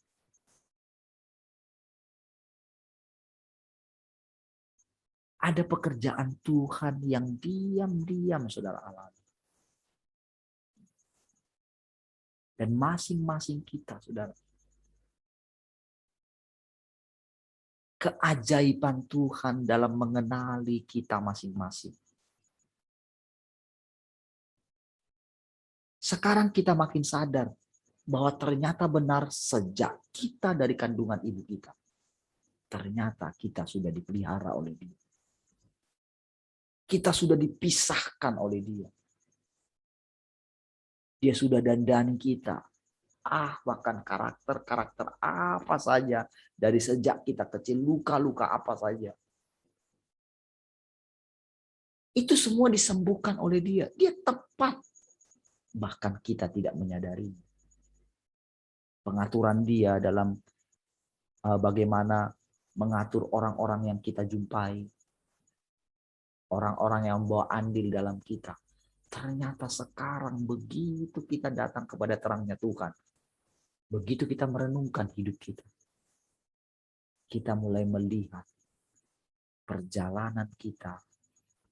Speaker 2: ada pekerjaan Tuhan yang diam-diam saudara alami. Dan masing-masing kita, saudara, keajaiban Tuhan dalam mengenali kita masing-masing. Sekarang kita makin sadar bahwa ternyata benar sejak kita dari kandungan ibu kita, ternyata kita sudah dipelihara oleh Dia. Kita sudah dipisahkan oleh Dia. Dia sudah dandani kita. Bahkan karakter-karakter apa saja dari sejak kita kecil, luka-luka apa saja. Itu semua disembuhkan oleh Dia. Dia tepat. Bahkan kita tidak menyadari. Pengaturan Dia dalam bagaimana mengatur orang-orang yang kita jumpai. Orang-orang yang membawa andil dalam kita. Ternyata sekarang begitu kita datang kepada terangnya Tuhan. Begitu kita merenungkan hidup kita. Kita mulai melihat perjalanan kita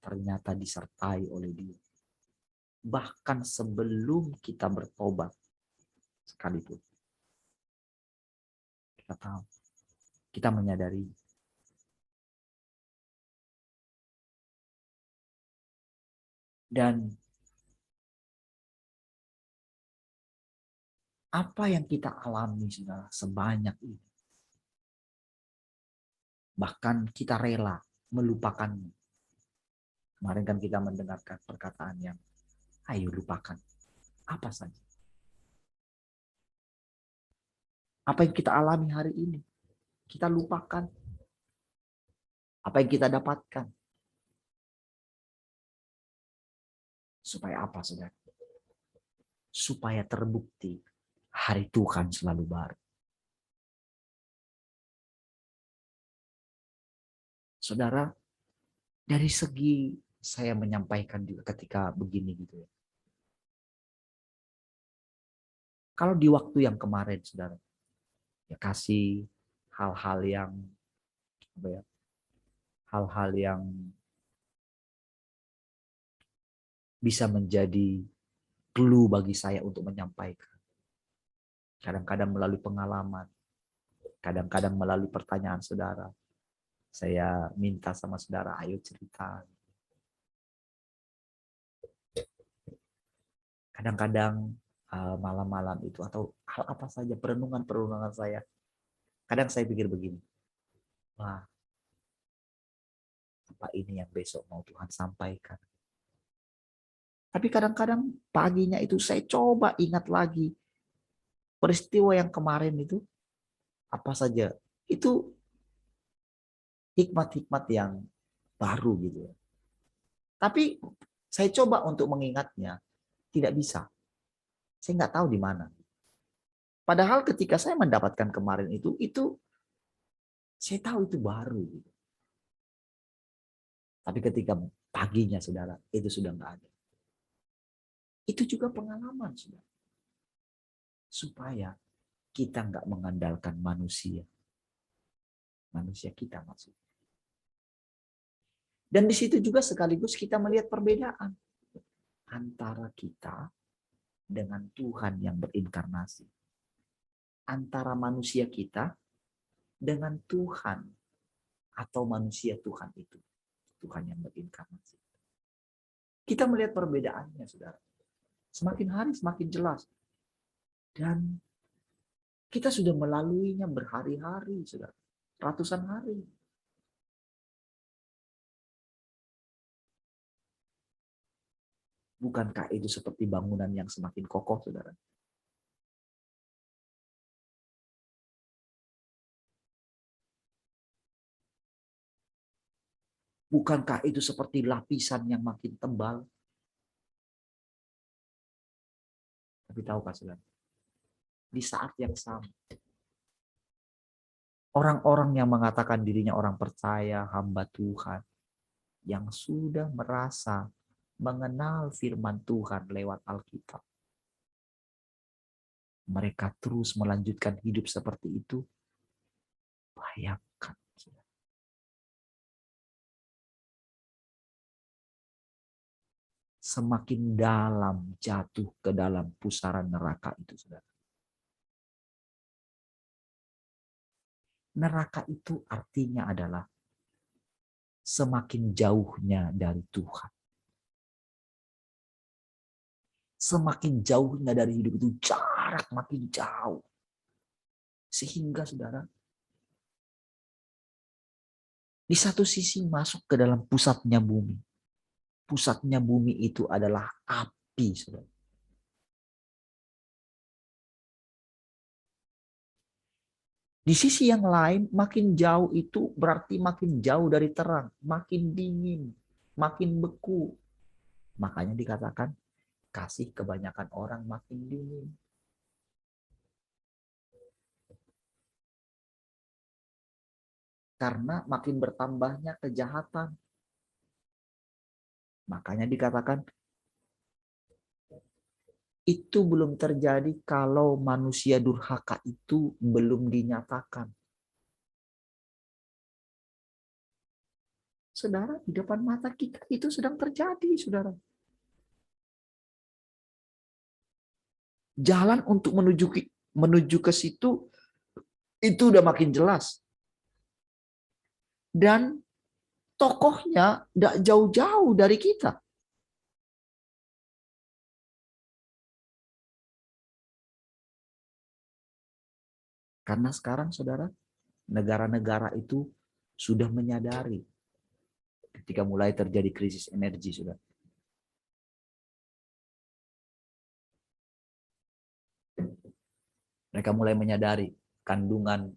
Speaker 2: ternyata disertai oleh Dia. Bahkan sebelum kita bertobat sekalipun. Kita tahu. Kita menyadari. Dan apa yang kita alami, saudara, sebanyak ini. Bahkan kita rela melupakannya. Kemarin kan kita mendengarkan perkataan yang, ayo lupakan. Apa saja. Apa yang kita alami hari ini, kita lupakan. Apa yang kita dapatkan. Supaya apa, saudara? Supaya terbukti hari Tuhan selalu baru. Saudara, dari segi saya menyampaikan juga ketika begini gitu ya. Kalau di waktu yang kemarin, saudara, ya kasih hal-hal yang hal-hal yang bisa menjadi clue bagi saya untuk menyampaikan. Kadang-kadang melalui pengalaman, kadang-kadang melalui pertanyaan saudara. Saya minta sama saudara, ayo cerita. Kadang-kadang malam-malam itu atau hal apa saja, perenungan-perenungan saya. Kadang saya pikir begini, wah, apa ini yang besok mau Tuhan sampaikan? Tapi kadang-kadang paginya itu saya coba ingat lagi peristiwa yang kemarin itu apa saja. Itu hikmat-hikmat yang baru gitu. Tapi saya coba untuk mengingatnya, tidak bisa. Saya nggak tahu di mana. Padahal ketika saya mendapatkan kemarin itu saya tahu itu baru. Gitu. Tapi ketika paginya saudara, itu sudah nggak ada. Itu juga pengalaman saudara. Supaya kita nggak mengandalkan manusia. Manusia kita maksudnya. Dan di situ juga sekaligus kita melihat perbedaan antara kita dengan Tuhan yang berinkarnasi. Antara manusia kita dengan Tuhan atau manusia Tuhan itu. Tuhan yang berinkarnasi. Kita melihat perbedaannya, saudara. Semakin hari semakin jelas. Dan kita sudah melaluinya berhari-hari, saudara. Ratusan hari. Bukankah itu seperti bangunan yang semakin kokoh, saudara? Bukankah itu seperti lapisan yang makin tebal? Tapi tahukah, saudara? Di saat yang sama, orang-orang yang mengatakan dirinya orang percaya, hamba Tuhan, yang sudah merasa mengenal firman Tuhan lewat Alkitab. Mereka terus melanjutkan hidup seperti itu. Bayangkan. Semakin dalam jatuh ke dalam pusaran neraka itu, saudara. Neraka itu artinya adalah semakin jauhnya dari Tuhan. Semakin jauhnya dari hidup itu, jarak makin jauh. Sehingga saudara, di satu sisi masuk ke dalam pusatnya bumi. Pusatnya bumi itu adalah api, saudara. Di sisi yang lain, makin jauh itu berarti makin jauh dari terang, makin dingin, makin beku. Makanya dikatakan, kasih kebanyakan orang makin dingin. Karena makin bertambahnya kejahatan. Makanya dikatakan, itu belum terjadi kalau manusia durhaka itu belum dinyatakan. Saudara, di depan mata kita itu sedang terjadi, saudara. Jalan untuk menuju ke situ itu udah makin jelas. Dan tokohnya tidak jauh-jauh dari kita. Karena sekarang, saudara, negara-negara itu sudah menyadari ketika mulai terjadi krisis energi, saudara. Mereka mulai menyadari kandungan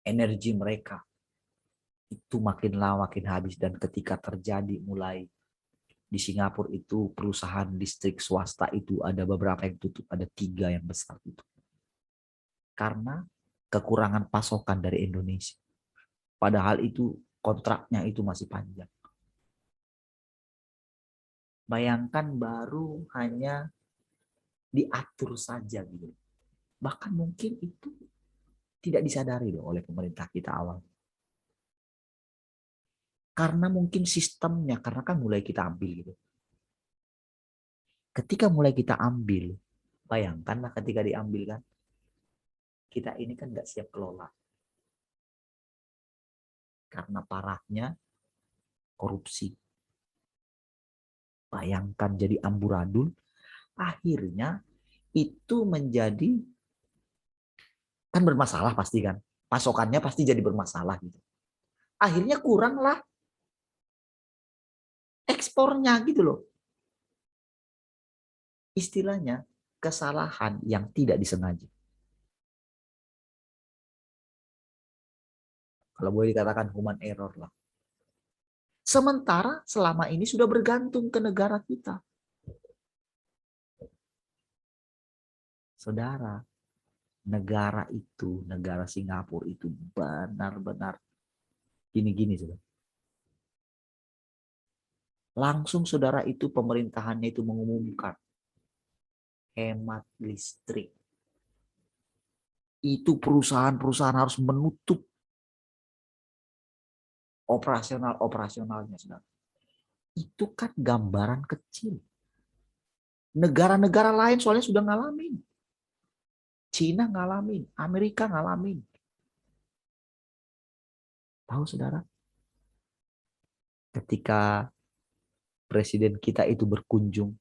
Speaker 2: energi mereka itu makin lama makin habis. Dan ketika terjadi mulai di Singapura itu perusahaan listrik swasta itu ada beberapa yang tutup, ada 3 yang besar itu. Karena kekurangan pasokan dari Indonesia. Padahal itu kontraknya itu masih panjang. Bayangkan baru hanya diatur saja gitu. Bahkan mungkin itu tidak disadari loh oleh pemerintah kita awal. Karena mungkin sistemnya, karena kan mulai kita ambil gitu. Ketika mulai kita ambil, bayangkanlah ketika diambil kan, kita ini kan nggak siap kelola. Karena parahnya korupsi. Bayangkan jadi amburadul, akhirnya itu menjadi, kan bermasalah pasti kan. Pasokannya pasti jadi bermasalah gitu. Akhirnya kuranglah ekspornya gitu loh. Istilahnya kesalahan yang tidak disengaja. Kalau boleh dikatakan human error lah. Sementara selama ini sudah bergantung ke negara kita. Saudara, negara Singapura itu benar-benar gini-gini. Saudara. Langsung saudara itu pemerintahannya itu mengumumkan hemat listrik. Itu perusahaan-perusahaan harus menutup operasionalnya. Saudara. Itu kan gambaran kecil. Negara-negara lain soalnya sudah ngalamin. Cina ngalamin, Amerika ngalamin. Tahu saudara? Ketika presiden kita itu berkunjung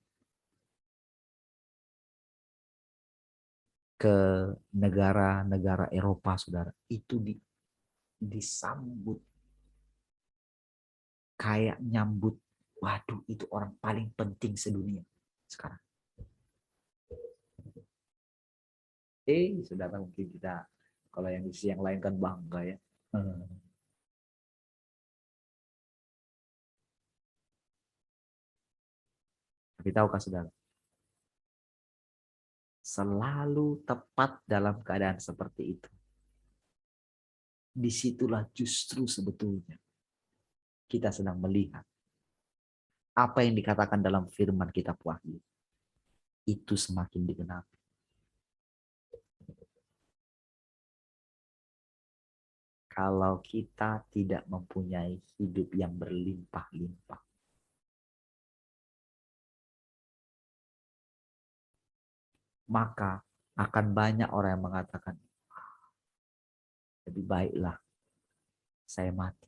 Speaker 2: ke negara-negara Eropa, saudara, itu disambut kayak nyambut, waduh itu orang paling penting sedunia sekarang. Saudara mungkin kita kalau yang di sisi yang lain kan bangga ya. Tapi tahukah saudara? Selalu tepat dalam keadaan seperti itu. Disitulah justru sebetulnya kita sedang melihat apa yang dikatakan dalam firman kitab Wahyu. Itu semakin digenapi. Kalau kita tidak mempunyai hidup yang berlimpah-limpah, maka akan banyak orang yang mengatakan, lebih baiklah saya mati.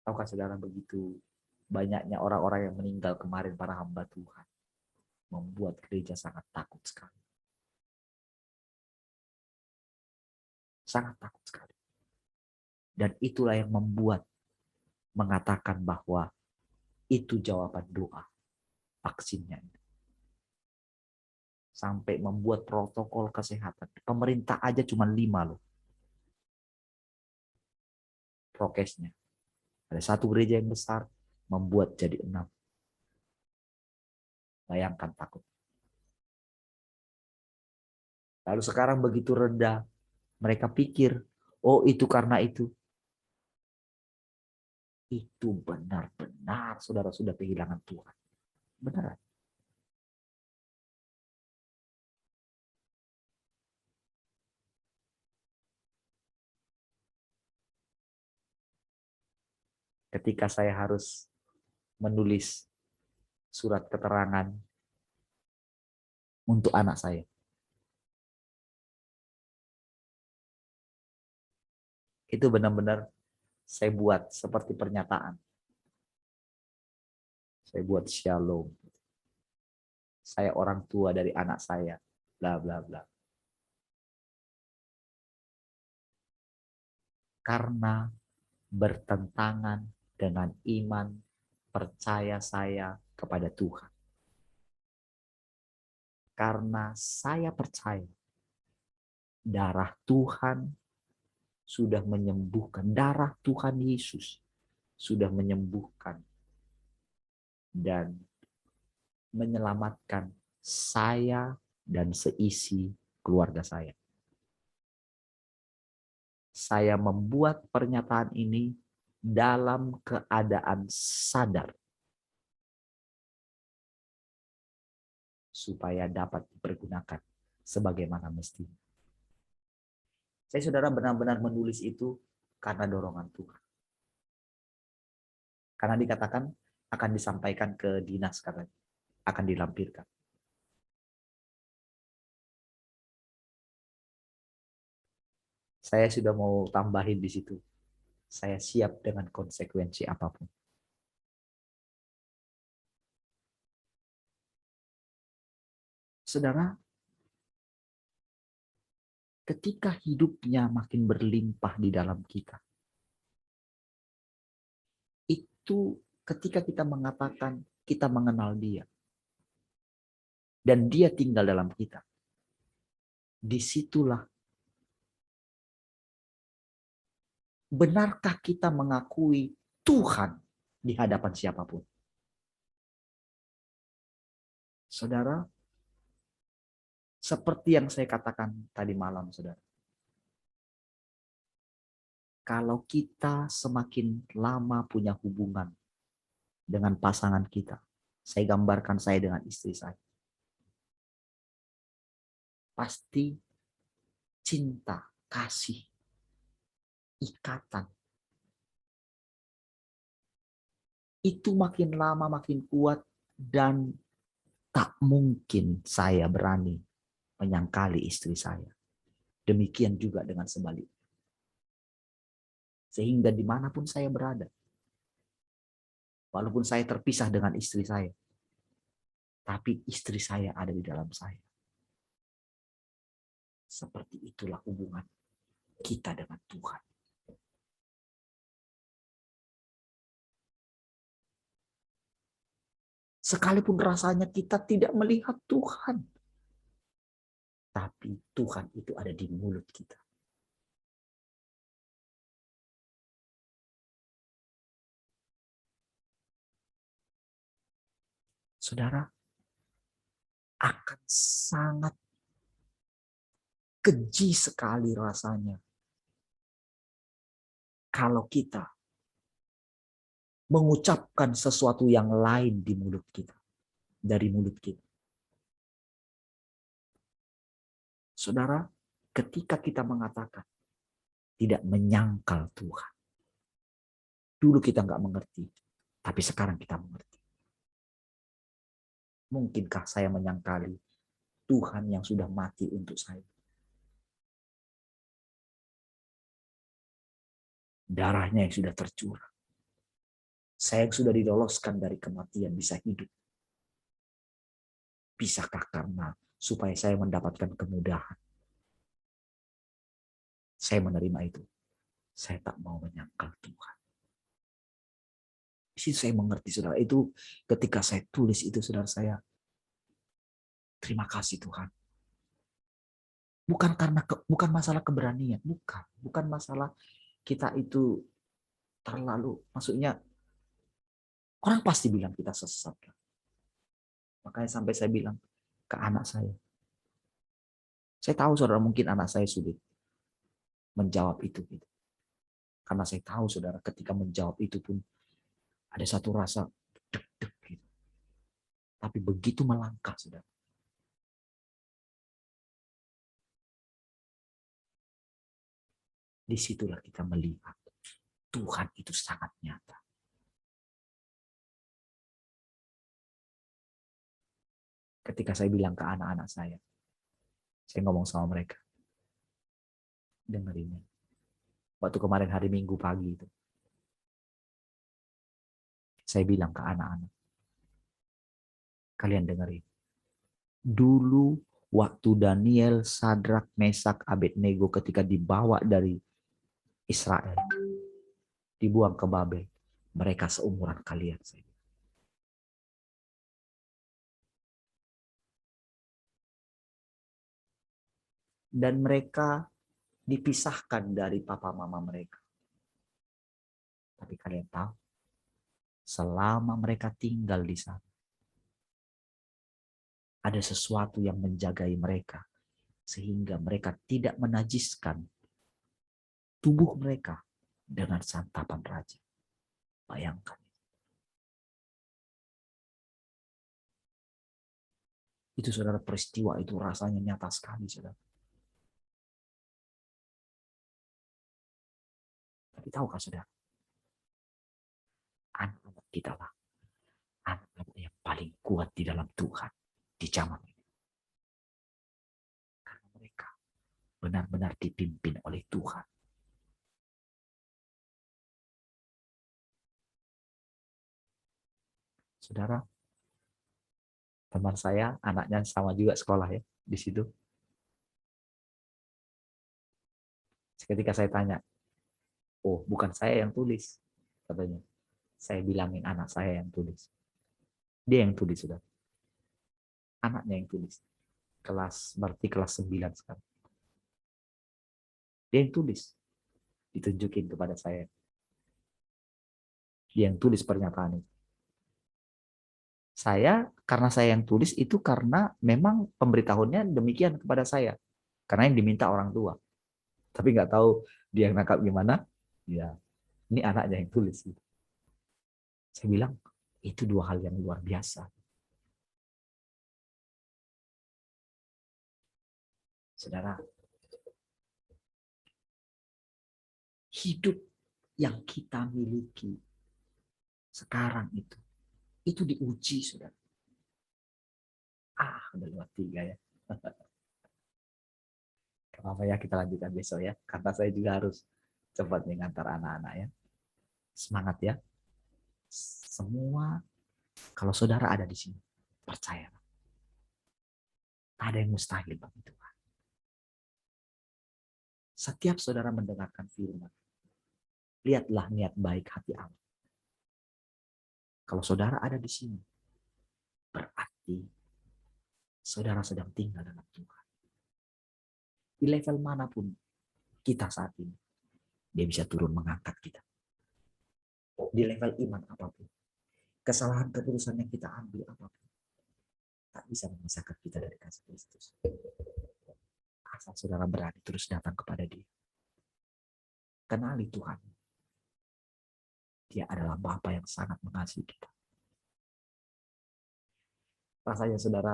Speaker 2: Tahukah saudara begitu banyaknya orang-orang yang meninggal kemarin para hamba Tuhan, membuat gereja sangat takut sekali. Sangat takut sekali. Dan itulah yang membuat mengatakan bahwa itu jawaban doa vaksinnya. Sampai membuat protokol kesehatan. Pemerintah aja cuma 5 loh. Prokesnya. Ada satu gereja yang besar membuat jadi 6. Bayangkan takut. Lalu sekarang begitu rendah, mereka pikir, oh itu karena itu. Itu benar-benar saudara sudah kehilangan Tuhan. Benar. Ketika saya harus menulis surat keterangan untuk anak saya. Itu benar-benar saya buat seperti pernyataan. Saya buat shalom. Saya orang tua dari anak saya. Bla bla bla. Karena bertentangan dengan iman percaya saya kepada Tuhan. Karena saya percaya darah Tuhan sudah menyembuhkan, darah Tuhan Yesus sudah menyembuhkan dan menyelamatkan saya dan seisi keluarga saya. Saya membuat pernyataan ini dalam keadaan sadar supaya dapat dipergunakan sebagaimana mestinya. Saya saudara benar-benar menulis itu karena dorongan Tuhan. Karena dikatakan akan disampaikan ke dinas katanya, akan dilampirkan. Saya sudah mau tambahin di situ. Saya siap dengan konsekuensi apapun. Saudara, ketika hidupnya makin berlimpah di dalam kita, itu ketika kita mengatakan kita mengenal dia dan dia tinggal dalam kita, disitulah benarkah kita mengakui Tuhan di hadapan siapapun. Saudara, seperti yang saya katakan tadi malam, saudara. Kalau kita semakin lama punya hubungan dengan pasangan kita, saya gambarkan saya dengan istri saya, pasti cinta, kasih, ikatan, itu makin lama makin kuat dan tak mungkin saya berani menyangkali istri saya. Demikian juga dengan sebaliknya. Sehingga dimanapun saya berada, walaupun saya terpisah dengan istri saya, tapi istri saya ada di dalam saya. Seperti itulah hubungan kita dengan Tuhan. Sekalipun rasanya kita tidak melihat Tuhan, tapi Tuhan itu ada di mulut kita. Saudara, akan sangat keji sekali rasanya kalau kita mengucapkan sesuatu yang lain di mulut kita, dari mulut kita. Saudara, ketika kita mengatakan tidak menyangkal Tuhan, dulu kita nggak mengerti, tapi sekarang kita mengerti. Mungkinkah saya menyangkali Tuhan yang sudah mati untuk saya? Darahnya yang sudah tercurah. Saya yang sudah diloloskan dari kematian bisa hidup. Bisakah karena supaya saya mendapatkan kemudahan? Saya menerima itu. Saya tak mau menyangkal Tuhan. Di situ saya mengerti, saudara. Itu ketika saya tulis itu, saudara, saya terima kasih Tuhan. Bukan masalah keberanian, bukan masalah kita itu terlalu, maksudnya orang pasti bilang kita sesat. Makanya sampai saya bilang ke anak saya tahu saudara mungkin anak saya sulit menjawab itu gitu. Karena saya tahu saudara ketika menjawab itu pun ada satu rasa deg-deg gitu. Tapi begitu melangkah saudara, disitulah kita melihat Tuhan itu sangat nyata. Ketika saya bilang ke anak-anak saya ngomong sama mereka, dengerin. Waktu kemarin hari Minggu pagi itu, saya bilang ke anak-anak, kalian dengerin. Dulu waktu Daniel, Sadrak, Mesak, Abednego ketika dibawa dari Israel, dibuang ke Babel, mereka seumuran kalian. Dan mereka dipisahkan dari papa mama mereka. Tapi kalian tahu, selama mereka tinggal di sana, ada sesuatu yang menjagai mereka, sehingga mereka tidak menajiskan tubuh mereka dengan santapan raja. Bayangkan. Itu saudara, peristiwa itu rasanya nyata sekali saudara. Tapi tahukah saudara, anak-anak kita lah anak-anak yang paling kuat di dalam Tuhan di zaman ini. Karena mereka benar-benar dipimpin oleh Tuhan. Saudara, teman saya anaknya sama juga sekolah ya di situ. Ketika saya tanya, oh bukan saya yang tulis katanya, Saya bilangin anak saya yang tulis. Dia yang tulis sudah. Anaknya yang tulis. Berarti kelas 9 sekarang. Dia yang tulis. Ditunjukin kepada saya. Dia yang tulis pernyataan itu. Karena saya yang tulis itu karena memang pemberitahuannya demikian kepada saya. Karena yang diminta orang tua. Tapi nggak tahu dia yang nangkap gimana. Ya, ini anaknya yang tulis. Saya bilang, itu dua hal yang luar biasa. Saudara, hidup yang kita miliki sekarang itu diuji, saudara. Udah lewat 3 ya. Kenapa ya, kita lanjutkan besok ya. Karena saya juga harus cepat mengantar anak-anak ya. Semangat ya. Semua, kalau saudara ada di sini, percaya. Tak ada yang mustahil bagi Tuhan. Setiap saudara mendengarkan firman, lihatlah niat baik hati Allah. Kalau saudara ada di sini, berarti saudara sedang tinggal dalam Tuhan. Di level manapun kita saat ini, dia bisa turun mengangkat kita. Di level iman apapun, kesalahan keputusan yang kita ambil apapun, tak bisa memisahkan kita dari kasih Kristus. Asal saudara berani terus datang kepada Dia. Kenali Tuhan. Dia adalah Bapa yang sangat mengasihi kita. Rasanya saudara,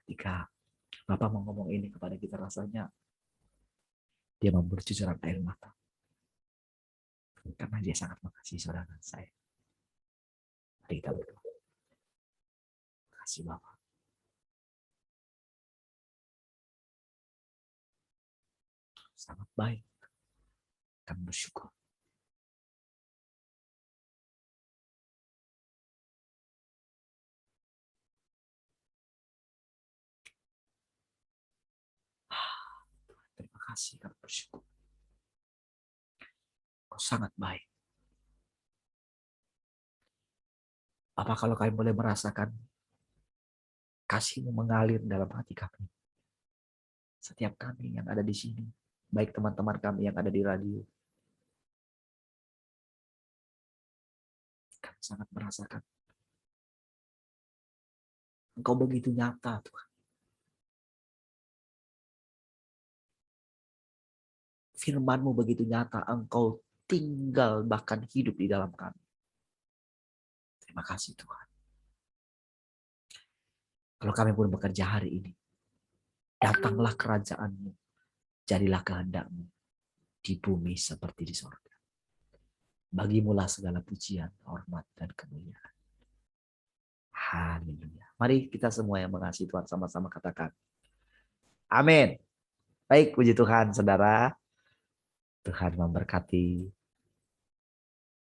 Speaker 2: ketika Bapak mau ngomong ini kepada kita, rasanya Dia bercucuran air mata. Karena Dia sangat mengasihi saudara dan saya. Mari kita berdoa. Terima kasih Bapak. Sangat baik. Kami bersyukur. Terima kasih, kami bersyukur. Kau sangat baik. Bapak, kalau kami boleh merasakan kasih-Mu mengalir dalam hati kami. Setiap kami yang ada di sini, baik teman-teman kami yang ada di radio, kami sangat merasakan Engkau begitu nyata, Tuhan. Firman-Mu begitu nyata, Engkau tinggal bahkan hidup di dalam kami. Terima kasih Tuhan. Kalau kami pun bekerja hari ini, datanglah kerajaan-Mu, jadilah kehendak-Mu di bumi seperti di sorga. Bagimulah segala pujian, hormat, dan kemuliaan. Haleluya. Mari kita semua yang mengasihi Tuhan sama-sama katakan. Amin. Baik, puji Tuhan, saudara. Tuhan memberkati